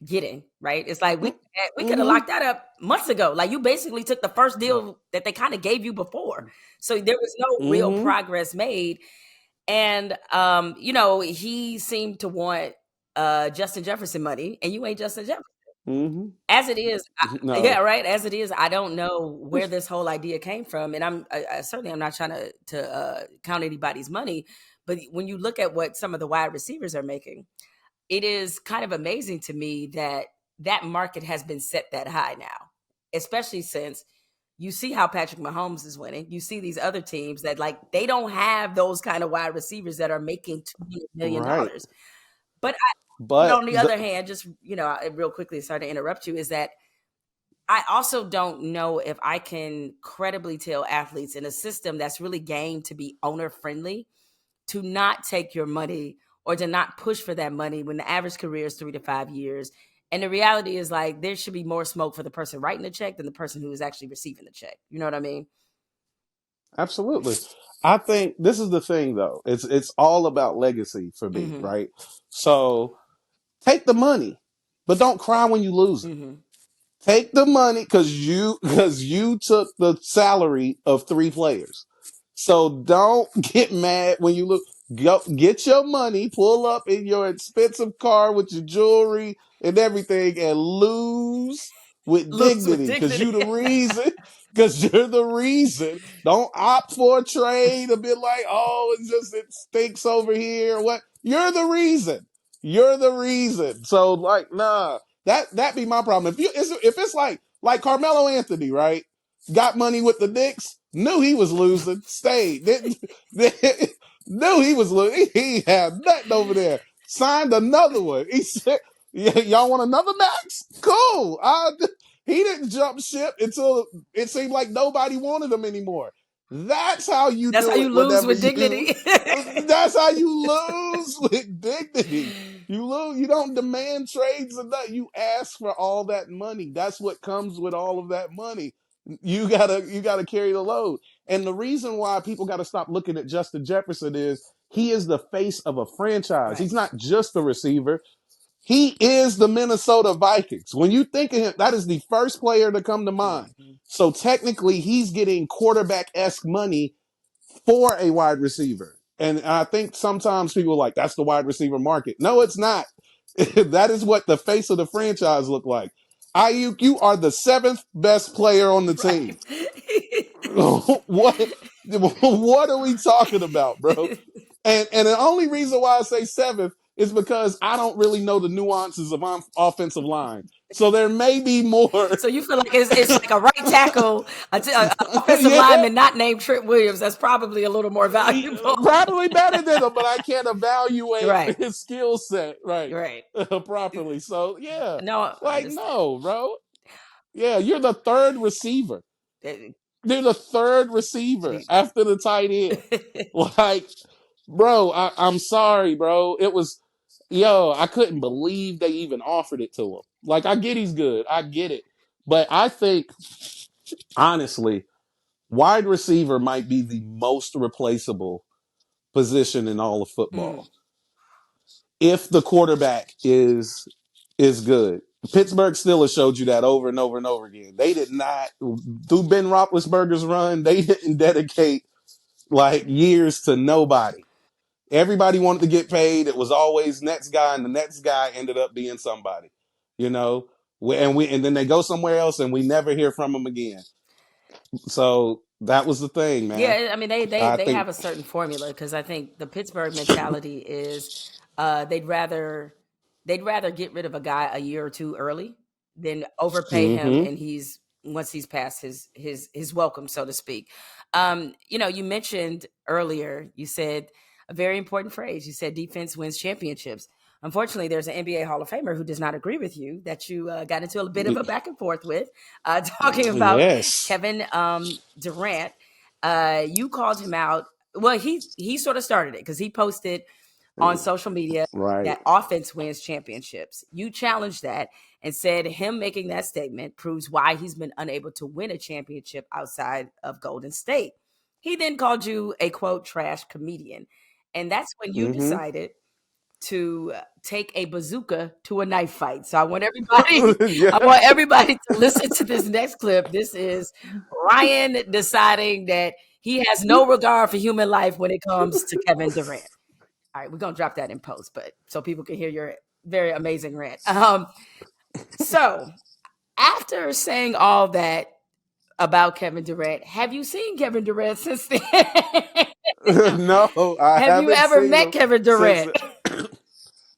A: getting, right? It's like we could have
B: Mm-hmm.
A: locked that up months ago. Like you basically took the first deal that they kind of gave you before. So there was no real
B: Mm-hmm.
A: progress made. And he seemed to want Justin Jefferson money, and you ain't Justin Jefferson.
B: Mm-hmm.
A: As it is, yeah,
B: No.
A: right. As it is, I don't know where this whole idea came from, and I certainly I'm not trying to count anybody's money, but when you look at what some of the wide receivers are making, it is kind of amazing to me that that market has been set that high now, especially since you see how Patrick Mahomes is winning. You see these other teams that like they don't have those kind of wide receivers that are making
B: Right.
A: $200 million. But
B: But
A: on the other hand, just real quickly, sorry to interrupt you, is that I also don't know if I can credibly tell athletes in a system that's really game to be owner friendly to not take your money or to not push for that money when the average career is 3 to 5 years. And the reality is like there should be more smoke for the person writing the check than the person who is actually receiving the check. You know what I mean?
B: absolutely. I think this is the thing though. It's all about legacy for me,
A: Hmm.
B: right? So take the money, but don't cry when you lose it.
A: Hmm.
B: Take the money because you took the salary of three players. So don't get mad when you look. Go get your money, pull up in your expensive car with your jewelry and everything, and lose with
A: Lose with
B: dignity because you
A: dignity.
B: the reason. Because you're the reason. Don't opt for a trade a bit like, oh, it stinks over here. What? You're the reason. You're the reason. So like, nah. That be my problem. If it's like Carmelo Anthony, right? Got money with the Knicks, knew he was losing, stayed. Knew he was losing. He had nothing over there. Signed another one. He said, y'all want another max? Cool. He didn't jump ship until it seemed like nobody wanted him anymore. That's how you
A: That's how
B: do
A: you
B: it
A: lose
B: whenever
A: with
B: you.
A: dignity.
B: That's how you lose with dignity. You lose. You don't demand trades or that. You ask for all that money. That's what comes with all of that money. You gotta carry the load. And the reason why people got to stop looking at Justin Jefferson is he is the face of a franchise.
A: Right.
B: He's not just a receiver. He is the Minnesota Vikings. When you think of him, that is the first player to come to mind.
A: Mhm.
B: So technically, he's getting quarterback esque money for a wide receiver. And I think sometimes people are like, that's the wide receiver market. No, it's not. That is what the face of the franchise look like. Ayuk, you are the seventh best player on the team.
A: Right.
B: What are we talking about, bro? And the only reason why I say seventh is because I don't really know the nuances of offensive line. So there may be more.
A: So you feel like it's like a right tackle, a offensive
B: Yeah,
A: lineman not named Trent Williams. That's probably a little more valuable.
B: probably better than him, but I can't evaluate
A: Right.
B: his skill set right
A: Right.
B: properly. So yeah,
A: No, I
B: like
A: understand.
B: no, bro. Yeah, you're the third receiver.
A: Eh,
B: You're the third receiver
A: eh,
B: after the tight end. Like, bro, I'm sorry, bro. It was, yo, I couldn't believe they even offered it to him. Like, I get he's good. I get it. But I think, honestly, wide receiver might be the most replaceable position in all of
A: mm,
B: football if the quarterback is good. Pittsburgh Steelers showed you that over and over and over again. They did not, through Ben Roethlisberger's run, they didn't dedicate like years to nobody. Everybody wanted to get paid. It was always next guy, and the next guy ended up being somebody, you know. And then they go somewhere else, and we never hear from them again. So that was the thing, man.
A: yeah, I mean
B: I
A: they
B: think.
A: have a certain formula because I think the Pittsburgh mentality is uh, they'd rather they'd rather get rid of a guy a year or two early than overpay him
B: Mm-hmm.
A: and he's once he's past his welcome, so to speak. You know, you mentioned earlier, you said a very important phrase. You said defense wins championships. Unfortunately, there's an NBA Hall of Famer who does not agree with you that you got into a bit of a back and forth with, talking about
B: Yes.
A: Kevin Durant. You called him out. Well, he sort of started it because he posted on social media
B: Right.
A: that offense wins championships. You challenged that and said him making that statement proves why he's been unable to win a championship outside of Golden State. He then called you a quote trash comedian. And that's when you
B: Mm-hmm.
A: decided to take a bazooka to a knife fight. So I want everybody I
B: Yeah.
A: want everybody to listen to this next clip. This is Ryan deciding that he has no regard for human life when it comes to Kevin Durant. All right, we're gonna drop that in post, but so people can hear your very amazing rant. So after saying all that about Kevin Durant, have you seen Kevin Durant since then?
B: No, I
A: Have you
B: haven't
A: ever
B: seen
A: met
B: him
A: Kevin
B: since.
A: Durant?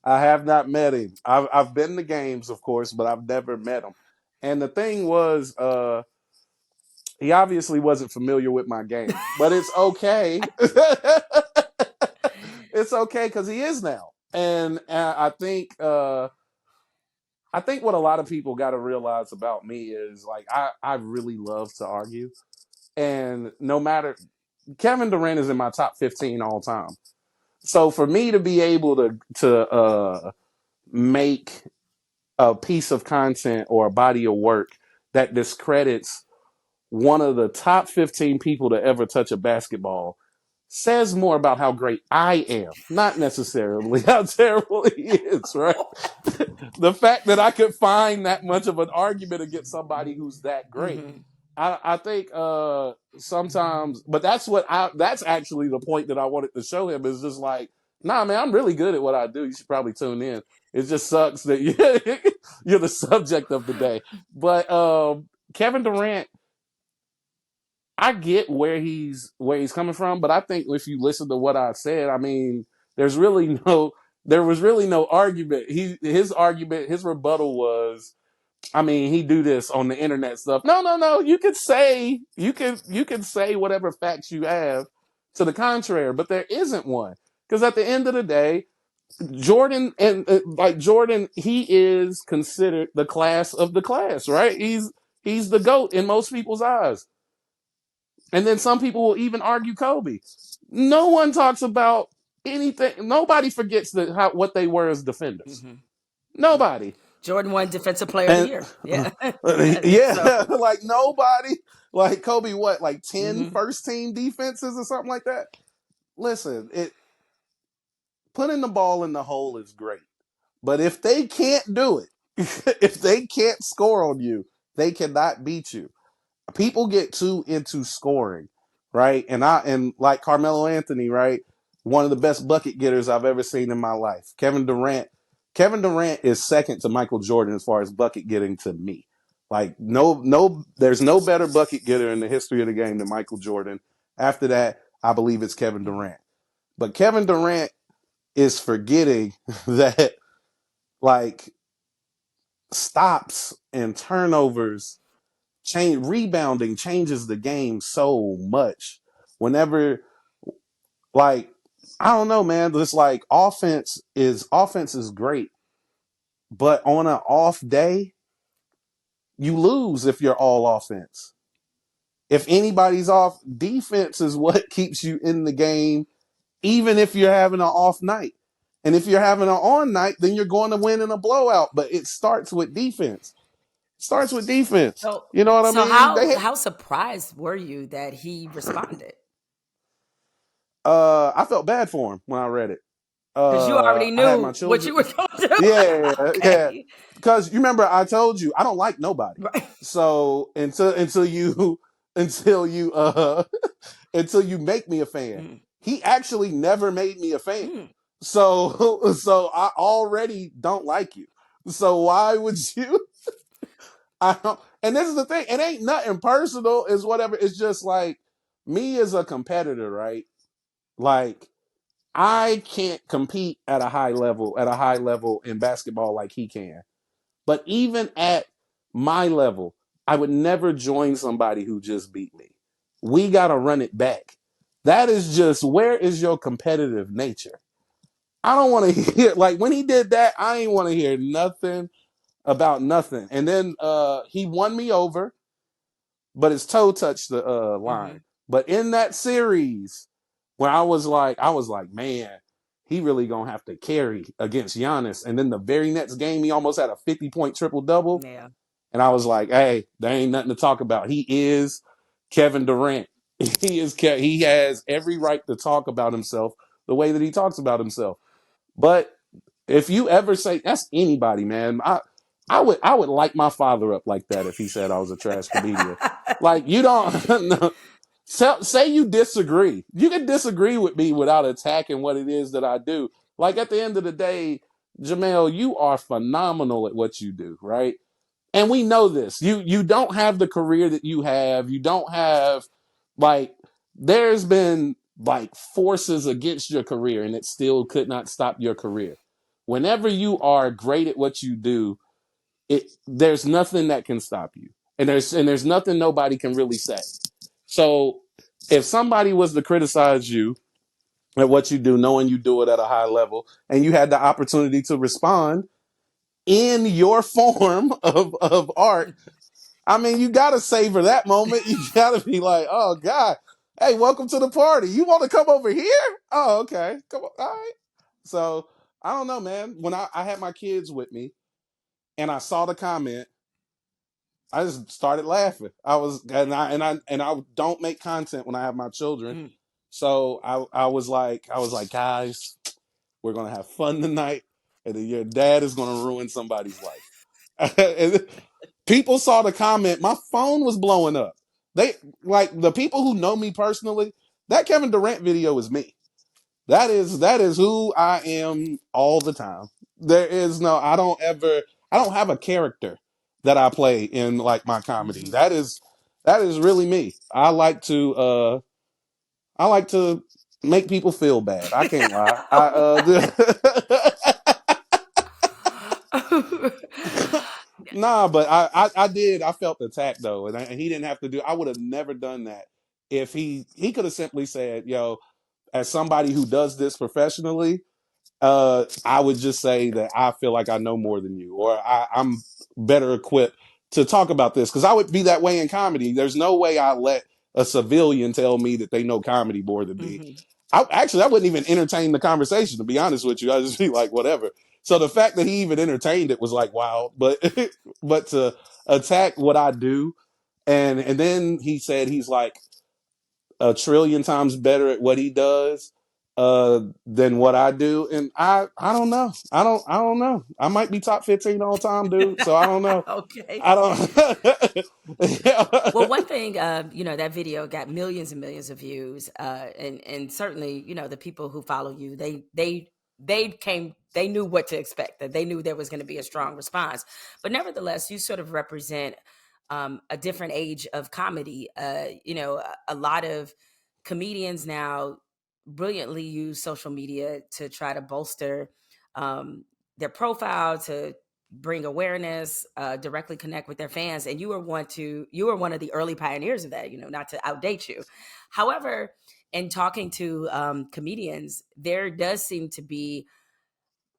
B: I have not met him. I've been to games, of course, but I've never met him. And the thing was, he obviously wasn't familiar with my game, but it's okay. It's okay because he is now, and I think what a lot of people got to realize about me is like I really love to argue, and no matter Kevin Durant is in my top 15 all time. So for me to be able to make a piece of content or a body of work that discredits one of the top 15 people to ever touch a basketball says more about how great I am, not necessarily how terrible he is, right? The fact that I could find that much of an argument against somebody who's that great.
A: Mhm.
B: I think sometimes, but that's actually the point that I wanted to show him is just like, nah, man, I'm really good at what I do. You should probably tune in. It just sucks that you're the subject of the day. But Kevin Durant, I get where he's coming from, but I think if you listen to what I said, I mean, there's really no there was really no argument. His argument, his rebuttal was, I mean, he do this on the internet stuff. No, no, no. You can say whatever facts you have to the contrary, but there isn't one. Because at the end of the day, Jordan and like Jordan, he is considered the class of the class, right? He's the GOAT in most people's eyes. And then some people will even argue Kobe. No one talks about anything. Nobody forgets what they were as defenders.
A: Mm-hmm. Yeah.
B: Nobody.
A: Jordan won Defensive Player of the
B: And
A: Year. Yeah.
B: yeah,
A: So,
B: like nobody, like Kobe, what, like 10
A: mm-hmm.
B: first team defenses or something like that? Listen, putting the ball in the hole is great. But if they can't do it, if they can't score on you, they cannot beat you. People get too into scoring, right? And like Carmelo Anthony, right? One of the best bucket getters I've ever seen in my life. Kevin Durant. Kevin Durant is second to Michael Jordan as far as bucket getting to me. Like there's no better bucket getter in the history of the game than Michael Jordan. After that, I believe it's Kevin Durant. But Kevin Durant is forgetting that like stops and turnovers rebounding changes the game so much. Whenever, like, I don't know, man. It's like offense is great, but on an off day, you lose if you're all offense. If anybody's off, defense is what keeps you in the game, even if you're having an off night. And if you're having an on night, then you're going to win in a blowout. But it starts with defense. Starts with defense.
A: so,
B: You know what I
A: so
B: mean?
A: how surprised were you that he responded?
B: I felt bad for him when I read it.
A: Because you already
B: I had my
A: knew what
B: children.
A: you were going to do.
B: Yeah, yeah.
A: Okay.
B: Because you remember I told you I don't like nobody.
A: Right.
B: So until you until you until you make me a fan.
A: Mm.
B: He actually never made me a fan.
A: Mm.
B: So I already don't like you. So why would you? I don't. And this is the thing. It ain't nothing personal. It's whatever. It's just like me as a competitor, right? Like I can't compete at a high level in basketball like he can. But even at my level, I would never join somebody who just beat me. We got to run it back. That is just, where is your competitive nature? I don't want to hear, like when he did that, I ain't want to hear nothing about nothing. And then he won me over, but his toe touched the
A: Mm-hmm.
B: line. But in that series, when I was like, man, he really gonna have to carry against Giannis. And then the very next game, he almost had a 50-point triple double.
A: Yeah.
B: And I was like, hey, there ain't nothing to talk about. He is Kevin Durant. He has every right to talk about himself the way that he talks about himself. But if you ever say, that's anybody, man. I would light my father up like that if he said I was a trash comedian. Like you don't no, say you disagree. You can disagree with me without attacking what it is that I do. Like at the end of the day, Jemele, you are phenomenal at what you do, right? And we know this. You don't have the career that you have. You don't have like there's been like forces against your career and it still could not stop your career. Whenever you are great at what you do, there's nothing that can stop you. And there's nothing nobody can really say. So if somebody was to criticize you at what you do, knowing you do it at a high level, and you had the opportunity to respond in your form of art, I mean, you got to savor that moment. You got to be like, oh, God, hey, welcome to the party. You want to come over here? Oh, okay. Come on. All right. So I don't know, man. When I had my kids with me and I saw the comment, I just started laughing. I don't make content when I have my children.
A: Mm.
B: So I was like, guys, we're gonna have fun tonight, and then your dad is gonna ruin somebody's life. And people saw the comment. My phone was blowing up. They like the people who know me personally. That Kevin Durant video is me. That is who I am all the time. There is no I don't have a character that I play in like my comedy.
A: Mm-hmm.
B: That is really me. I like to make people feel bad. I can't lie. Nah, but I did. I felt attacked though, and he didn't have to do. I would have never done that if he could have simply said, "Yo, as somebody who does this professionally, I would just say that I feel like I know more than you, or I'm better equipped to talk about this," because I would be that way in comedy. There's no way I let a civilian tell me that they know comedy more than me.
A: Hmm.
B: I wouldn't even entertain the conversation, to be honest with you. I'd just be like, whatever. So the fact that he even entertained it was like, wow. But but to attack what I do, and then he said he's like a trillion times better at what he does than what I do. And I don't know. I don't know. I might be top 15 all time, dude. So I don't know.
A: Okay.
B: I don't.
A: Well, one thing, that video got millions and millions of views, and certainly, the people who follow you, they knew what to expect. That they knew there was going to be a strong response. But nevertheless, you sort of represent a different age of comedy. A lot of comedians now brilliantly use social media to try to bolster um, their profile, to bring awareness, directly connect with their fans. And you were one of the early pioneers of that, not to outdate you. However, in talking to comedians, there does seem to be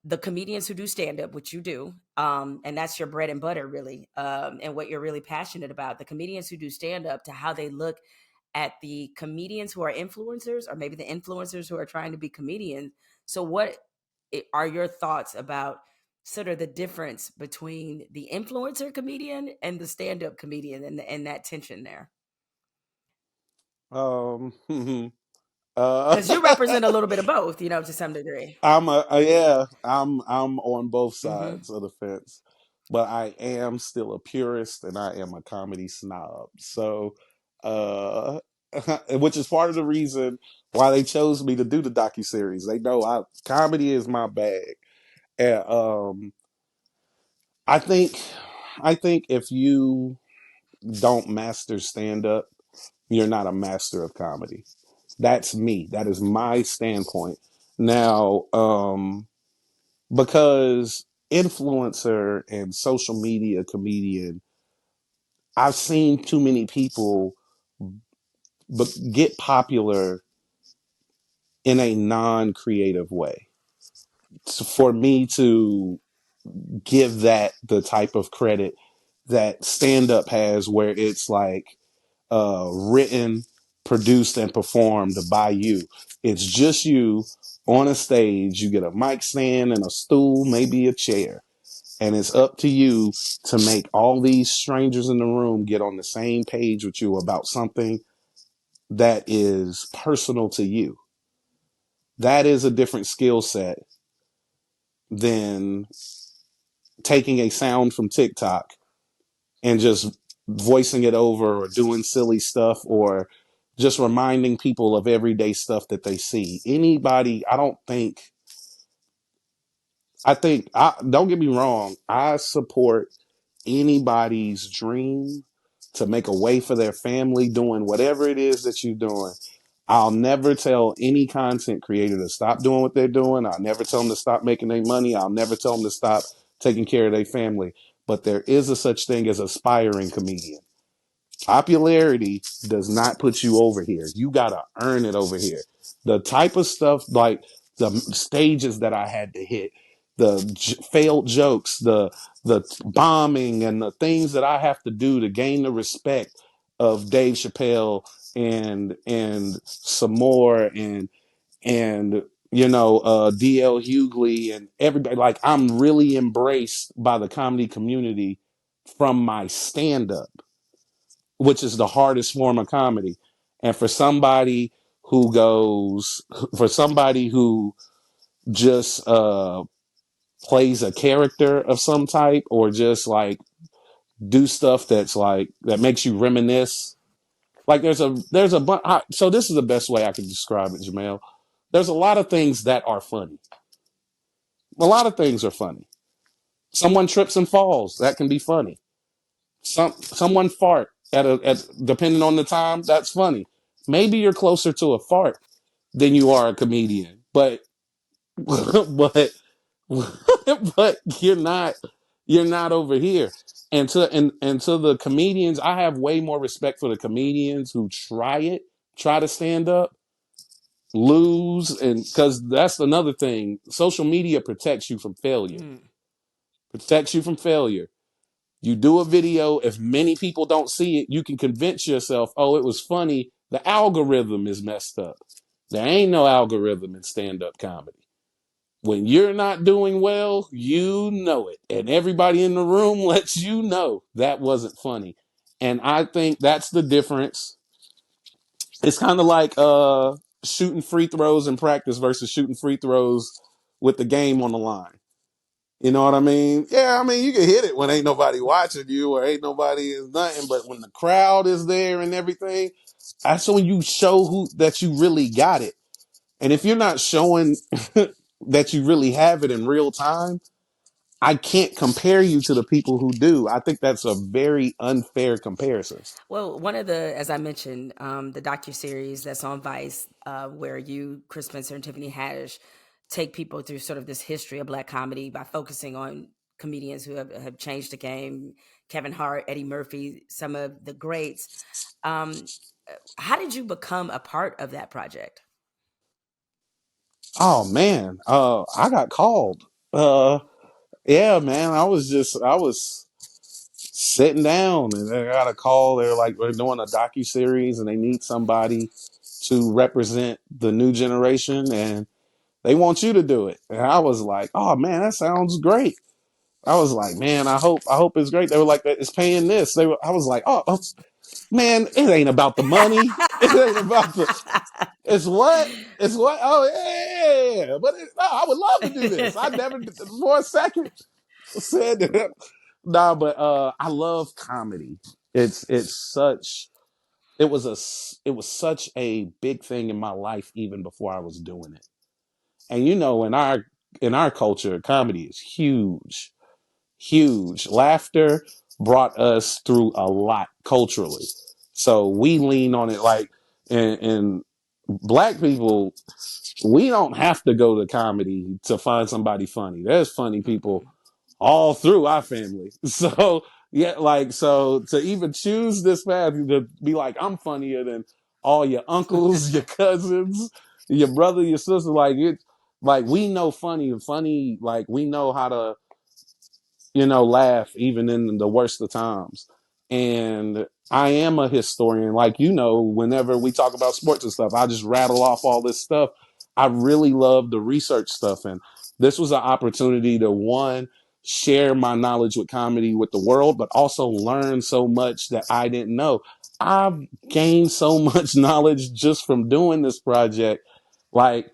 A: the comedians who do stand up, which you do, and that's your bread and butter, really, and what you're really passionate about. The comedians who do stand up, to how they look at the comedians who are influencers, or maybe the influencers who are trying to be comedians. So, what are your thoughts about sort of the difference between the influencer comedian and the stand up comedian, and that tension there?
B: um,
A: Because you represent a little bit of both, to some degree.
B: yeah, I'm on both
A: Hmm.
B: sides of the fence, but I am still a purist and I am a comedy snob. So, uh, which is part of the reason why they chose me to do the docuseries. They know comedy is my bag, and I think I think if you don't master stand up, you're not a master of comedy. That's me. That is my standpoint. Now, because influencer and social media comedian, I've seen too many people get popular in a non-creative way. So for me to give that the type of credit that stand up has, where it's like written, produced, and performed by you. It's just you on a stage. You get a mic stand and a stool, maybe a chair. And it's up to you to make all these strangers in the room get on the same page with you about something that is personal to you. That is a different skill set than taking a sound from TikTok and just voicing it over, or doing silly stuff, or just reminding people of everyday stuff that they see. Anybody, don't get me wrong, I support anybody's dream to make a way for their family doing whatever it is that you're doing. I'll never tell any content creator to stop doing what they're doing. I'll never tell them to stop making their money. I'll never tell them to stop taking care of their family. But there is a such thing as aspiring comedian. Popularity does not put you over here. You got to earn it over here. The type of stuff, like the stages that I had to hit, the failed jokes, the bombing, and the things that I have to do to gain the respect of Dave Chappelle and some more, and DL Hughley and everybody. Like, I'm really embraced by the comedy community from my stand up, which is the hardest form of comedy. And for somebody who just plays a character of some type, or just like do stuff that makes you reminisce. Like so this is the best way I can describe it, Jemele. There's a lot of things that are funny. A lot of things are funny. Someone trips and falls, that can be funny. Someone fart at depending on the time, that's funny. Maybe you're closer to a fart than you are a comedian, but but but you're not over here. And to the comedians, I have way more respect for the comedians who try to stand up, lose, and because that's another thing. Social media protects you from failure.
A: Mm.
B: Protects you from failure. You do a video, if many people don't see it, you can convince yourself, oh, it was funny. The algorithm is messed up. There ain't no algorithm in stand-up comedy. When you're not doing well, you know it. And everybody in the room lets you know that wasn't funny. And I think that's the difference. It's kind of like shooting free throws in practice versus shooting free throws with the game on the line. You know what I mean? Yeah, I mean, you can hit it when ain't nobody watching you or ain't nobody is nothing. But when the crowd is there and everything, that's when you show that you really got it. And if you're not showing that you really have it in real time, I can't compare you to the people who do. I think that's a very unfair comparison.
A: Well, one of the, as I mentioned, the docu-series that's on Vice, where you, Chris Spencer, and Tiffany Haddish take people through sort of this history of Black comedy by focusing on comedians who have changed the game. Kevin Hart, Eddie Murphy, some of the greats. Um, how did you become a part of that project?
B: Oh man, I got called. Yeah, man, I was sitting down and I got a call. They're like, we're doing a docu series and they need somebody to represent the new generation and they want you to do it. And I was like, oh man, that sounds great. I was like, man, I hope it's great. They were like, it's paying this. I was like, oh man, it ain't about the money. It ain't about the, it's what? It's what? Oh yeah. But no, I would love to do this. I never for a second said that. Nah, but I love comedy. It's such it was such a big thing in my life even before I was doing it. And you know, in our culture, comedy is huge, huge. Laughter brought us through a lot culturally, so we lean on it. Like, and black people, we don't have to go to comedy to find somebody funny. There's funny people all through our family. So yeah, like so to even choose this path to be like, I'm funnier than all your uncles, your cousins, your brother, your sister, like it, like we know funny, like we know how to, you know, laugh even in the worst of times. And I am a historian. Like, you know, whenever we talk about sports and stuff, I just rattle off all this stuff. I really love the research stuff. And this was an opportunity to, one, share my knowledge with comedy with the world, but also learn so much that I didn't know. I've gained so much knowledge just from doing this project. Like,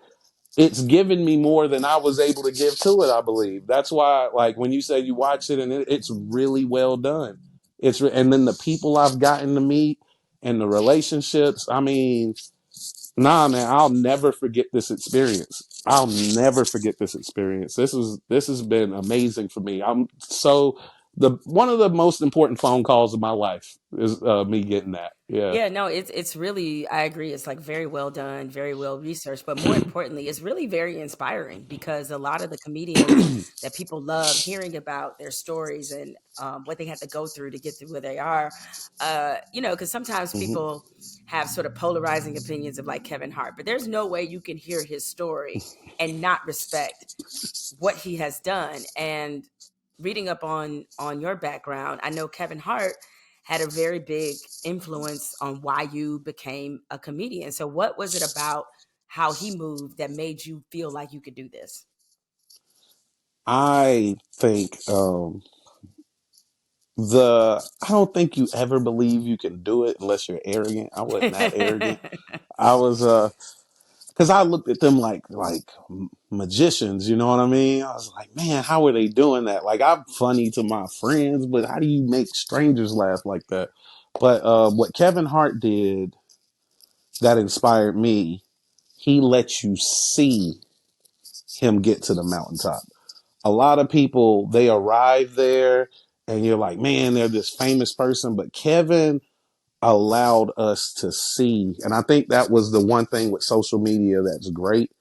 B: it's given me more than I was able to give to it, I believe. That's why, like, when you say you watch it and it's really well done. And then the people I've gotten to meet and the relationships, I mean, nah, man, I'll never forget this experience. I'll never forget this experience. This has been amazing for me. I'm so the one of the most important phone calls of my life is me getting that. Yeah.
A: Yeah, no, it's really, I agree. It's like very well done, very well researched, but more importantly, it's really very inspiring because a lot of the comedians that people love hearing about their stories and what they had to go through to get to where they are, because sometimes
B: Mhm.
A: people have sort of polarizing opinions of like Kevin Hart, but there's no way you can hear his story and not respect what he has done. And reading up on your background, I know Kevin Hart had a very big influence on why you became a comedian. So what was it about how he moved that made you feel like you could do this?
B: I think I don't think you ever believe you can do it unless you're arrogant. I wasn't that arrogant. I was because I looked at them like magicians, you know what I mean? I was like, man, how are they doing that? Like, I'm funny to my friends, but how do you make strangers laugh like that? But what Kevin Hart did that inspired me, he let you see him get to the mountaintop. A lot of people, they arrive there and you're like, man, they're this famous person, but Kevin allowed us to see. And I think that was the one thing with social media that's great.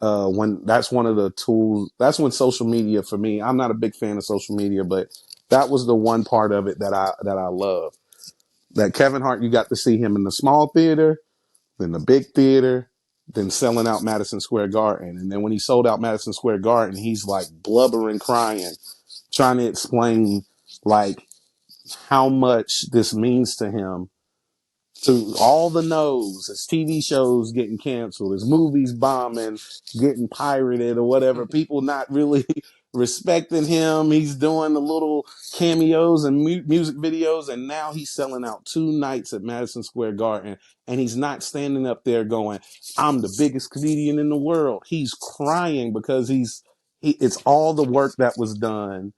B: When that's one of the tools, that's when social media for me, I'm not a big fan of social media, but that was the one part of it that I love. That Kevin Hart, you got to see him in the small theater, then the big theater, then selling out Madison Square Garden. And then when he sold out Madison Square Garden, he's like blubbering, crying, trying to explain like how much this means to him, to all the no's, his TV shows getting canceled, his movies bombing, getting pirated or whatever, people not really respecting him. He's doing the little cameos and music videos, and now he's selling out 2 nights at Madison Square Garden, and he's not standing up there going, I'm the biggest comedian in the world. He's crying because it's all the work that was done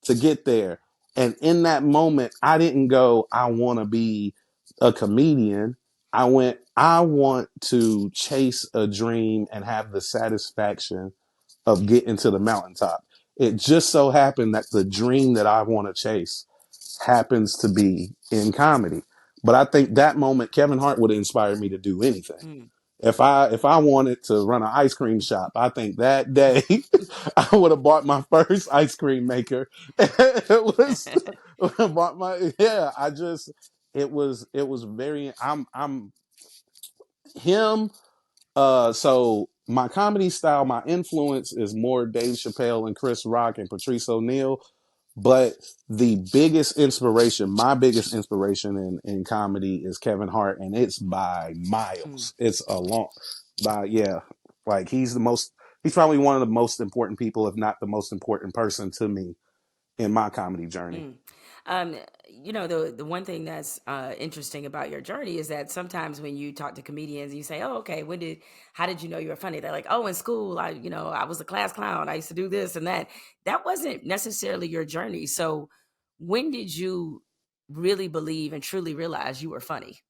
B: to get there. And in that moment, I didn't go, I want to be a comedian. I went, I want to chase a dream and have the satisfaction of getting to the mountaintop. It just so happened that the dream that I want to chase happens to be in comedy. But I think that moment, Kevin Hart would have inspired me to do anything.
A: Mm.
B: If I wanted to run an ice cream shop, I think that day I would have bought my first ice cream maker. It was bought my yeah. It was very I'm him. So my comedy style, my influence is more Dave Chappelle and Chris Rock and Patrice O'Neal. But the biggest inspiration, my biggest inspiration in comedy is Kevin Hart, and it's by
A: Mm.
B: miles. It's a long, by yeah, like he's probably one of the most important people, if not the most important person to me in my comedy journey.
A: Mm. The one thing that's interesting about your journey is that sometimes when you talk to comedians, you say, "Oh, okay, how did you know you were funny?" They're like, "Oh, in school, I was a class clown. I used to do this and that." That wasn't necessarily your journey. So, when did you really believe and truly realize you were funny?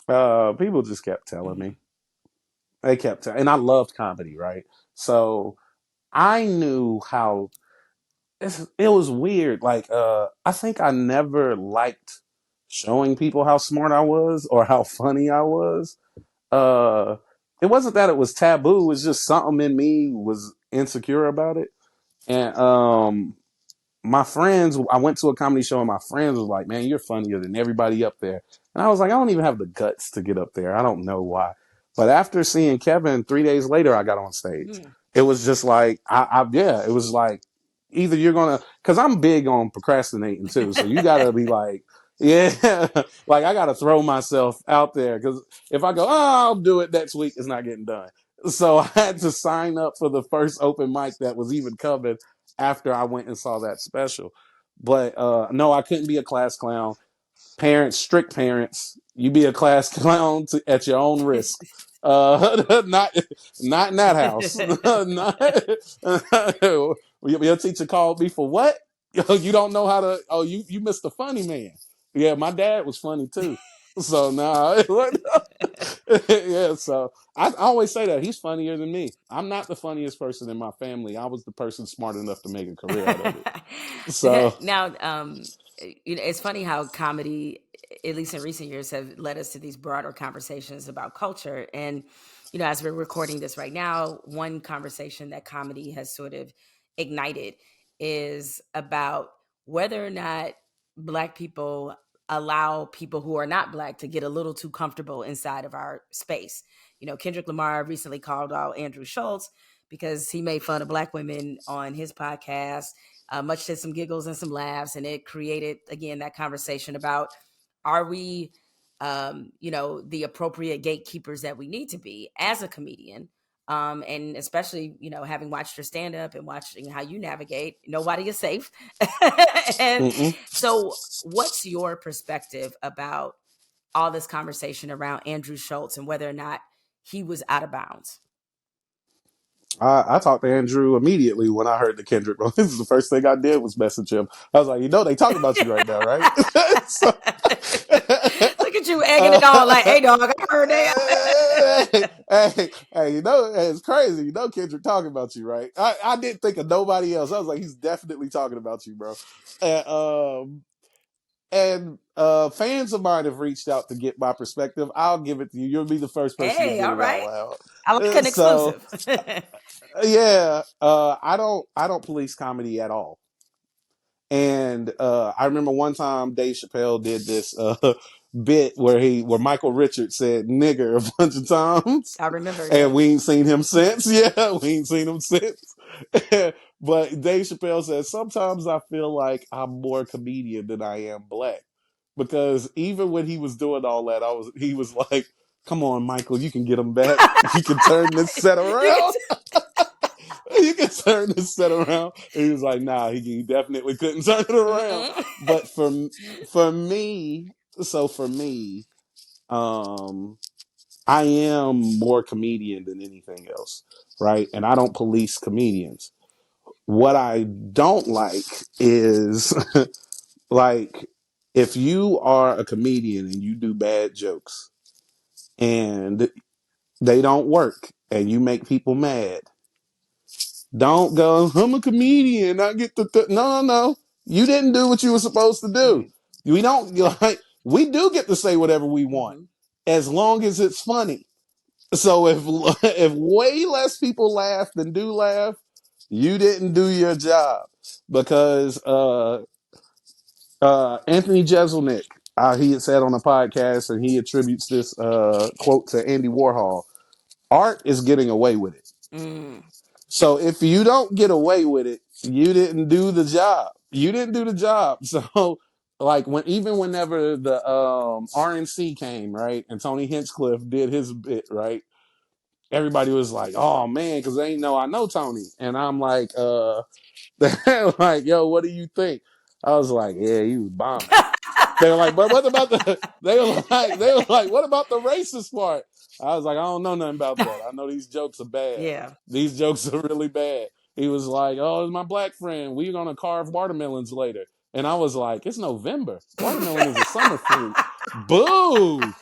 B: People just kept telling
A: Hmm.
B: me. They kept telling, and I loved comedy, right? So I knew how it was weird. Like, I think I never liked showing people how smart I was or how funny I was. Uh, it wasn't that it was taboo. It was just something in me was insecure about it. And my friends, I went to a comedy show and my friends was like, man, you're funnier than everybody up there. And I was like, I don't even have the guts to get up there. I don't know why. But after seeing Kevin 3 days later, I got on stage.
A: Mm.
B: It was just like, yeah, it was like, either you're going to, cause I'm big on procrastinating too. So you gotta be like, yeah, like I gotta throw myself out there. Cause if I go, oh, I'll do it next week, it's not getting done. So I had to sign up for the first open mic that was even coming after I went and saw that special. But no, I couldn't be a class clown. Parents, strict parents, you be a class clown at your own risk. Not not in that house. Not, your teacher called me for what? You don't know how to. Oh, you missed the funny man. Yeah, my dad was funny too. So nah, yeah. So I always say that he's funnier than me. I'm not the funniest person in my family. I was the person smart enough to make a career out of it. So
A: Now, it's funny how comedy, at least in recent years, have led us to these broader conversations about culture. And as we're recording this right now, one conversation that comedy has sort of ignited is about whether or not Black people allow people who are not Black to get a little too comfortable inside of our space. Kendrick Lamar recently called out Andrew Schulz because he made fun of Black women on his podcast, much to some giggles and some laughs. And it created, again, that conversation about, are we, the appropriate gatekeepers that we need to be as a comedian? And especially, having watched your stand up and watching how you navigate, nobody is safe. And
B: mm-mm.
A: so, what's your perspective about all this conversation around Andrew Schulz and whether or not he was out of bounds?
B: I talked to Andrew immediately when I heard the Kendrick. This is the first thing I did was message him. I was like, they talking about you right now, right? So,
A: Look at you egging it on like, hey, dog, I heard that.
B: hey, it's crazy. Kendrick talking about you, right? I didn't think of nobody else. I was like, he's definitely talking about you, bro. And fans of mine have reached out to get my perspective. I'll give it to you. You'll be the first person to
A: Hey,
B: get
A: all
B: it out
A: right.
B: loud.
A: I like an
B: So
A: exclusive.
B: yeah, I don't police comedy at all. And I remember one time Dave Chappelle did this bit where Michael Richards said nigger a bunch of times,
A: I remember,
B: and
A: yeah.
B: we ain't seen him since. Yeah, we ain't seen him since. But Dave Chappelle says sometimes I feel like I'm more comedian than I am black, because even when he was doing all that, he was like, "Come on, Michael, you can get him back. You can turn this set
A: You
B: around. You can turn this set around." And he was like, "Nah, he definitely couldn't turn it around."
A: Mm-mm.
B: But for me, so for me, um, I am more comedian than anything else, right? And I don't police comedians. What I don't like is like if you are a comedian and you do bad jokes and they don't work and you make people mad, don't go, "I'm a comedian, I get the no, no, no. You didn't do what you were supposed to do.
A: Right.
B: We don't like we do get to say whatever we want
A: Mm-hmm.
B: as long as it's funny. So if way less people laugh than do laugh, you didn't do your job." Because Anthony Jeselnik, he had said on a podcast, and he attributes this quote to Andy Warhol: "Art is getting away with it."
A: Mm.
B: So if you don't get away with it, you didn't do the job. You didn't do the job. So like whenever the RNC came, right, and Tony Hinchcliffe did his bit, right, everybody was like, "Oh man," because they ain't know I know Tony, and I'm like, like, "Yo, what do you think?" I was like, "Yeah, he was bombing." They were like, "But what about the?" They were like, "What about the racist part?" I was like, "I don't know nothing about that. I know these jokes are bad.
A: Yeah.
B: These jokes are really bad." He was like, "Oh, it's my black friend. We're gonna carve watermelons later." And I was like, "It's November. Watermelon is a summer fruit." Boo!
A: And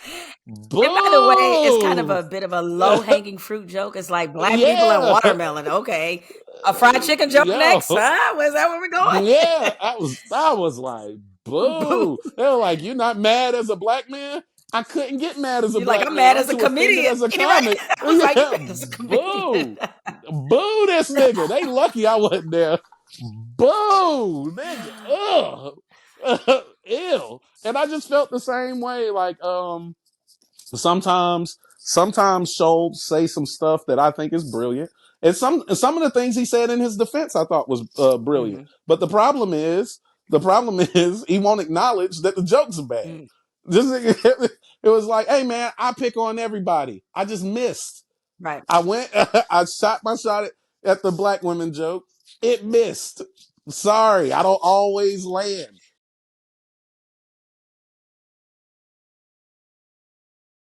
A: by the way, it's kind of
B: Boo!
A: a bit of a low hanging fruit joke. It's like black people and
B: Yeah,
A: watermelon. Okay. A fried chicken joke next?
B: yo,
A: Huh? Where's that where we're
B: yeah.
A: going?
B: I was like,
A: Boo.
B: boo. They were like, "You're not mad as a black man?" I couldn't get mad as a
A: You're like,
B: black
A: I'm
B: man.
A: mad
B: I'm
A: as a
B: too offended
A: comedian.
B: as a
A: Right?
B: comic.
A: I was like, you
B: Yeah,
A: mad as a comedian.
B: boo. Boo this nigga. They lucky I wasn't there. Boo, nigga. Ugh. Ew. And I just felt the same way. Like, sometimes Schultz say some stuff that I think is brilliant, and some of the things he said in his defense I thought was brilliant.
A: Mm-hmm.
B: But the problem is he won't acknowledge that the jokes are bad.
A: Mm.
B: Just it was like, "Hey man, I pick on everybody. I just missed.
A: Right.
B: I went, I shot my shot at the black women joke. It missed. Sorry, I don't always land."